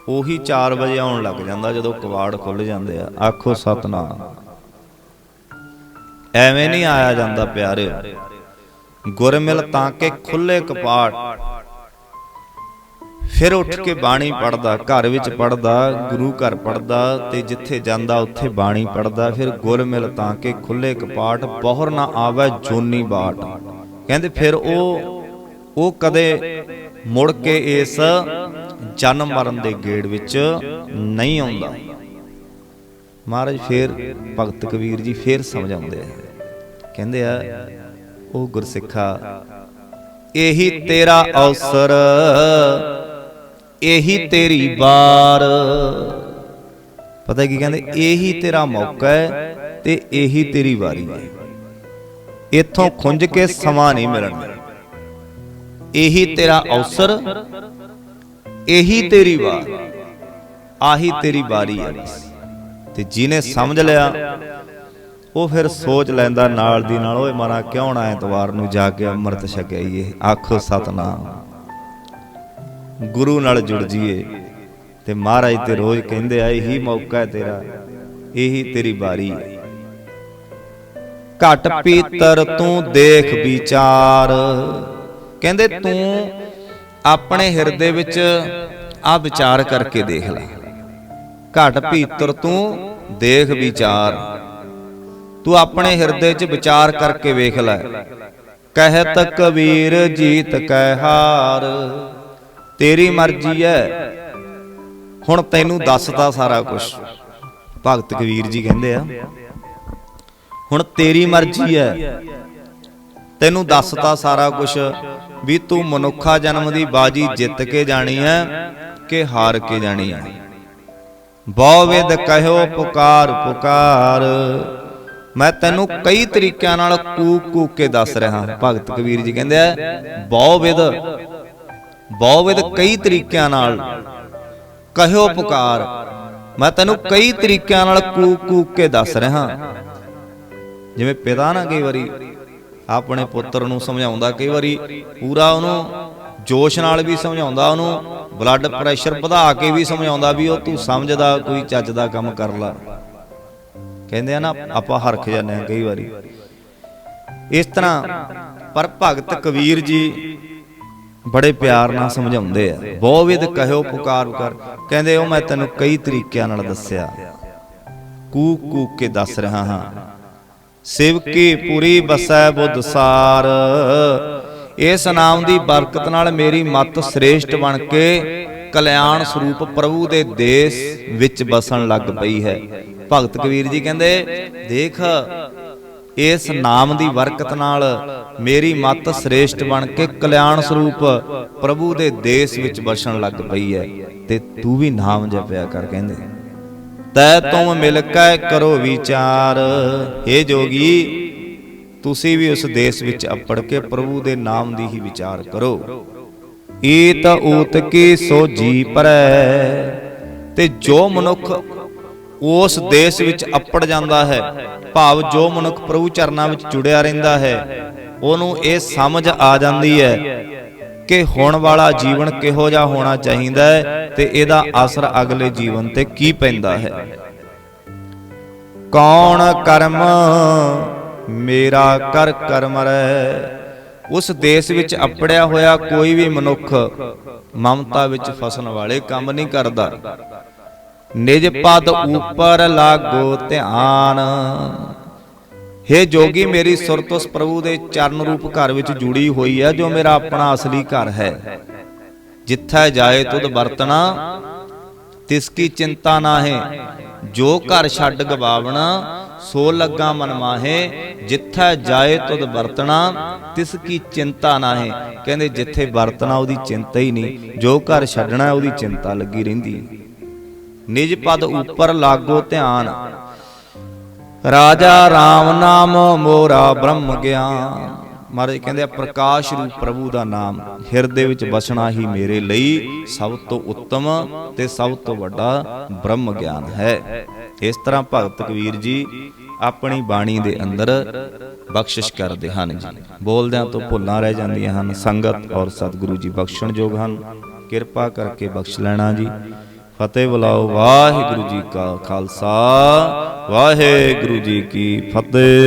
ਉਹੀ 4 ਵਜੇ ਆਉਣ ਲੱਗ ਜਾਂਦਾ ਜਦੋਂ ਕਵਾੜ ਖੁੱਲ ਜਾਂਦੇ ਆ। ਆਖੋ ਸਤਿਨਾਮ। ਐਵੇਂ ਨਹੀਂ ਆਇਆ ਜਾਂਦਾ ਪਿਆਰਿਓ। ਗੁਰ ਮਿਲ ਤਾਂ ਕੇ ਖੁੱਲੇ ਕਪਾਟ। ਫਿਰ ਉੱਠ ਕੇ ਬਾਣੀ ਪੜਦਾ, ਘਰ ਵਿੱਚ ਪੜਦਾ, ਗੁਰੂ ਘਰ ਪੜਦਾ, ਤੇ ਜਿੱਥੇ ਜਾਂਦਾ ਉੱਥੇ ਬਾਣੀ ਪੜਦਾ। ਫਿਰ ਗੁਰ ਮਿਲ ਤਾਂ ਕੇ ਖੁੱਲੇ ਕਪਾਟ, ਬਹੁਰ ਨਾ ਆਵੇ ਜੋਨੀ ਬਾਟ। ਕਹਿੰਦੇ ਫਿਰ ਉਹ ਕਦੇ ਮੁੜ ਕੇ ਇਸ ਜਨਮ ਮਰਨ ਦੇ ਗੇੜ ਵਿੱਚ ਨਹੀਂ ਆਉਂਦਾ। ਮਹਾਰਾਜ ਫਿਰ ਭਗਤ ਕਬੀਰ ਜੀ ਫਿਰ ਸਮਝਾਉਂਦੇ ਆ, ਕਹਿੰਦੇ ਆ ਉਹ ਗੁਰਸਿੱਖਾ, ਇਹੀ ਤੇਰਾ ਅਵਸਰ, ਇਹੀ ਤੇਰੀ ਵਾਰ। ਪਤਾ ਕੀ ਕਹਿੰਦੇ, ਇਹੀ ਤੇਰਾ ਮੌਕਾ ਹੈ ਤੇ ਇਹੀ ਤੇਰੀ ਵਾਰੀ ਹੈ। ਇੱਥੋਂ ਖੁੰਝ ਕੇ ਸਮਾਂ ਨਹੀਂ ਮਿਲਣਾ। ਇਹੀ ਤੇਰਾ ਅਵਸਰ, ਇਹੀ ਤੇਰੀ ਵਾਰ, ਆਹੀ ਤੇਰੀ ਵਾਰੀ ਹੈ। ਤੇ ਜਿਹਨੇ ਸਮਝ ਲਿਆ ਉਹ ਫਿਰ ਸੋਚ ਲੈਂਦਾ ਨਾਲ ਦੀ ਨਾਲ, ਓਏ ਮਾਰਾ ਕਿਉਂ ਨਾ ਐਤਵਾਰ ਨੂੰ ਜਾ ਕੇ ਅੰਮ੍ਰਿਤ ਛਕਾਈਏ, ਆਖੋ ਸਤਨਾਮ, ਗੁਰੂ ਨਾਲ ਜੁੜ ਜੀਏ। ਤੇ ਮਹਾਰਾਜ ਤੇ ਰੋਜ਼ ਕਹਿੰਦੇ ਆ, ਇਹੀ ਮੌਕਾ ਹੈ ਤੇਰਾ, ਇਹੀ ਤੇਰੀ ਵਾਰੀ ਹੈ। ਘਟ ਪੀਤਰ ਤੂੰ ਦੇਖ ਵਿਚਾਰ, ਕਹਿੰਦੇ ਤੂੰ ਆਪਣੇ ਹਿਰਦੇ ਵਿੱਚ ਆ ਵਿਚਾਰ ਕਰਕੇ ਦੇਖ ਲੈ। ਘਟ ਪੀਤਰ ਤੂੰ ਦੇਖ ਵਿਚਾਰ, ਤੂੰ ਆਪਣੇ ਹਿਰਦੇ 'ਚ ਵਿਚਾਰ ਕਰਕੇ ਵੇਖ ਲੈ। ਕਹਿਤ ਕਬੀਰ ਜੀਤ ਕੈ ਹਾਰ, ਤੇਰੀ ਮਰਜ਼ੀ ਹੈ, ਹੁਣ ਤੈਨੂੰ ਦੱਸਦਾ ਸਾਰਾ ਕੁਝ। ਭਗਤ ਕਬੀਰ ਜੀ ਕਹਿੰਦੇ ਆ, ਹੁਣ ਤੇਰੀ ਮਰਜ਼ੀ ਹੈ, ਤੈਨੂੰ ਦੱਸਦਾ ਸਾਰਾ ਕੁਝ ਵੀ ਤੂੰ ਮਨੁੱਖਾ ਜਨਮ ਦੀ ਬਾਜੀ ਜਿੱਤ ਕੇ ਜਾਣੀ ਹੈ ਕਿ ਹਾਰ ਕੇ ਜਾਣੀ ਹੈ। ਬਹੁ ਵਿਦ ਕਹਿਓ ਪੁਕਾਰ ਪੁਕਾਰ, ਮੈਂ ਤੈਨੂੰ ਕਈ ਤਰੀਕਿਆਂ ਨਾਲ ਕੂਕ ਕੂਕ ਕੇ ਦੱਸ ਰਿਹਾ। ਭਗਤ ਕਬੀਰ ਜੀ ਕਹਿੰਦੇ ਆ, ਬਹੁ ਵਿਦ ਕਈ ਤਰੀਕਿਆਂ ਨਾਲ ਕਹਿਓ ਪੁਕਾਰ, ਮੈਂ ਤੈਨੂੰ ਕਈ ਤਰੀਕਿਆਂ ਨਾਲ ਕੂਕ ਕੂਕ ਕੇ ਦੱਸ ਰਿਹਾ। ਜਿਵੇਂ ਪਿਤਾ ਨਾ ਕਈ ਵਾਰੀ ਆਪਣੇ ਪੁੱਤਰ ਨੂੰ ਸਮਝਾਉਂਦਾ, ਕਈ ਵਾਰੀ ਪੂਰਾ ਉਹਨੂੰ ਜੋਸ਼ ਨਾਲ ਵੀ ਸਮਝਾਉਂਦਾ, ਉਹਨੂੰ ਬਲੱਡ ਪ੍ਰੈਸ਼ਰ ਵਧਾ ਕੇ ਵੀ ਸਮਝਾਉਂਦਾ ਵੀ ਉਹ ਤੂੰ ਸਮਝਦਾ, ਕੋਈ ਚੱਜ ਦਾ ਕੰਮ ਕਰ ਲਾ। ਕਹਿੰਦੇ ਆ ਨਾ, ਆਪਾਂ ਹਰਖ ਜਾਂਦੇ ਹਾਂ ਕਈ ਵਾਰੀ ਇਸ ਤਰ੍ਹਾਂ। ਪਰ ਭਗਤ ਕਬੀਰ ਜੀ ਬੜੇ ਪਿਆਰ ਨਾਲ ਸਮਝਾਉਂਦੇ ਆ। ਬਹੁ ਵਿਦ ਕਹਿਓ ਪੁਕਾਰ ਪੁਕਾਰ, ਕਹਿੰਦੇ ਉਹ ਮੈਂ ਤੈਨੂੰ ਕਈ ਤਰੀਕਿਆਂ ਨਾਲ ਦੱਸਿਆ, ਕੂਕ ਕੂਕ ਕੇ ਦੱਸ ਰਿਹਾ ਹਾਂ। ਸਿਵਕੀ ਪੁਰੀ ਬਸੈ ਬੁੱਧ ਸਾਰ, ਇਸ ਨਾਮ ਦੀ ਬਰਕਤ ਨਾਲ ਮੇਰੀ ਮੱਤ ਸ੍ਰੇਸ਼ਟ ਬਣ ਕੇ ਕਲਿਆਣ ਸਰੂਪ ਪ੍ਰਭੂ ਦੇ ਦੇਸ਼ ਵਿੱਚ ਬਸਣ ਲੱਗ ਪਈ ਹੈ। ਭਗਤ ਕਬੀਰ ਜੀ ਕਹਿੰਦੇ, ਦੇਖ ਇਸ ਨਾਮ ਦੀ ਬਰਕਤ ਨਾਲ ਮੇਰੀ ਮੱਤ ਸ੍ਰੇਸ਼ਟ ਬਣ ਕੇ ਕਲਿਆਣ ਸਰੂਪ ਪ੍ਰਭੂ ਦੇ ਦੇਸ਼ ਵਿੱਚ ਬਸਣ ਲੱਗ ਪਈ ਹੈ, ਤੇ ਤੂੰ ਵੀ ਨਾਮ ਜਪਿਆ ਕਰ। ਕਹਿੰਦੇ ਤੈ ਤੁਮ ਮਿਲ ਕੇ ਕਰੋ ਵਿਚਾਰ, हे ਜੋਗੀ ਤੁਸੀਂ ਵੀ ਉਸ ਦੇਸ਼ ਵਿੱਚ ਅੱਪੜ ਕੇ ਪ੍ਰਭੂ ਦੇ ਨਾਮ ਦੀ ਹੀ ਵਿਚਾਰ ਕਰੋ। ਈਤ ਊਤ ਕੀ ਸੋ ਜੀ ਪਰੈ, ਤੇ ਜੋ ਮਨੁੱਖ ਉਸ ਦੇਸ਼ ਵਿੱਚ ਅੱਪੜ ਜਾਂਦਾ ਹੈ, ਭਾਵ ਜੋ ਮਨੁੱਖ ਪ੍ਰਭੂ ਚਰਨਾਂ ਵਿੱਚ ਜੁੜਿਆ ਰਹਿੰਦਾ ਹੈ, ਉਹਨੂੰ ਇਹ ਸਮਝ ਆ ਜਾਂਦੀ ਹੈ ਕਿ ਹੁਣ ਵਾਲਾ ਜੀਵਨ ਕਿਹੋ ਜਿਹਾ ਹੋਣਾ ਚਾਹੀਦਾ ਹੈ ਤੇ ਇਹਦਾ ਅਸਰ ਅਗਲੇ ਜੀਵਨ ਤੇ ਕੀ ਪੈਂਦਾ ਹੈ। ਕੌਣ ਕਰਮ ਮੇਰਾ ਕਰ ਕਰਮ ਰੈ, ਉਸ ਦੇਸ਼ ਵਿੱਚ ਅੱਪੜਿਆ ਹੋਇਆ ਕੋਈ ਵੀ ਮਨੁੱਖ ਮਮਤਾ ਵਿੱਚ ਫਸਣ ਵਾਲੇ ਕੰਮ ਨਹੀਂ ਕਰਦਾ। ਨਿਜ ਪਦ ਉਪਰ ਲਾਗੋ ਧਿਆਨ, हे ਜੋਗੀ ਮੇਰੀ ਸੁਰਤ ਉਸ ਪ੍ਰਭੂ ਦੇ ਚਰਨ ਰੂਪ ਘਰ ਵਿੱਚ ਜੁੜੀ ਹੋਈ ਹੈ, ਜੋ ਮੇਰਾ ਆਪਣਾ ਅਸਲੀ ਘਰ ਹੈ। ਜਿੱਥੈ ਜਾਏ ਤੁਧ ਵਰਤਣਾ ਤਿਸ ਕੀ ਚਿੰਤਾ ਨਾਹੇ, ਜੋ ਘਰ ਛੱਡ ਗਵਾਵਣਾ ਸੋ ਲੱਗਾ ਮਨ ਮਾਹੇ। ਜਿੱਥੈ ਜਾਏ ਤੁਧ ਵਰਤਣਾ ਤਿਸ ਕੀ ਚਿੰਤਾ ਨਾਹੇ, ਕਹਿੰਦੇ ਜਿੱਥੇ ਵਰਤਣਾ ਉਹਦੀ ਚਿੰਤਾ ਹੀ ਨਹੀਂ, ਜੋ ਘਰ ਛੱਡਣਾ ਉਹਦੀ ਚਿੰਤਾ ਲੱਗੀ ਰਹਿੰਦੀ। ਨਿਜ ਪਦ ਉਪਰ ਲਾਗੋ ਧਿਆਨ, ਰਾਜਾ ਰਾਮ ਨਾਮ ਮੋਰਾ ਬ੍ਰਹਮ ਗਿਆਨ। ਮਹਾਰਾਜ ਕਹਿੰਦੇ ਆ, ਪ੍ਰਕਾਸ਼ ਰੂਪ ਪ੍ਰਭੂ ਦਾ ਨਾਮ ਹਿਰਦੇ ਵਿੱਚ ਵਸਣਾ ਹੀ ਮੇਰੇ ਲਈ ਸਭ ਤੋਂ ਉੱਤਮ ਤੇ ਸਭ ਤੋਂ ਵੱਡਾ ਬ੍ਰਹਮ ਗਿਆਨ ਹੈ। ਇਸ ਤਰ੍ਹਾਂ ਭਗਤ ਕਬੀਰ ਜੀ ਆਪਣੀ ਬਾਣੀ ਦੇ ਅੰਦਰ ਬਖਸ਼ਿਸ਼ ਕਰਦੇ ਹਨ ਜੀ। ਬੋਲਦਿਆਂ ਤੋਂ ਭੁੱਲਾਂ ਰਹਿ ਜਾਂਦੀਆਂ ਹਨ, ਸੰਗਤ ਔਰ ਸਤਿਗੁਰੂ ਜੀ ਬਖਸ਼ਣਯੋਗ ਹਨ, ਕਿਰਪਾ ਕਰਕੇ ਬਖਸ਼ ਲੈਣਾ ਜੀ। ਫਤਿਹ ਬੁਲਾਓ। ਵਾਹਿਗੁਰੂ ਜੀ ਕਾ ਖਾਲਸਾ, ਵਾਹਿਗੁਰੂ ਜੀ ਕੀ ਫਤਿਹ।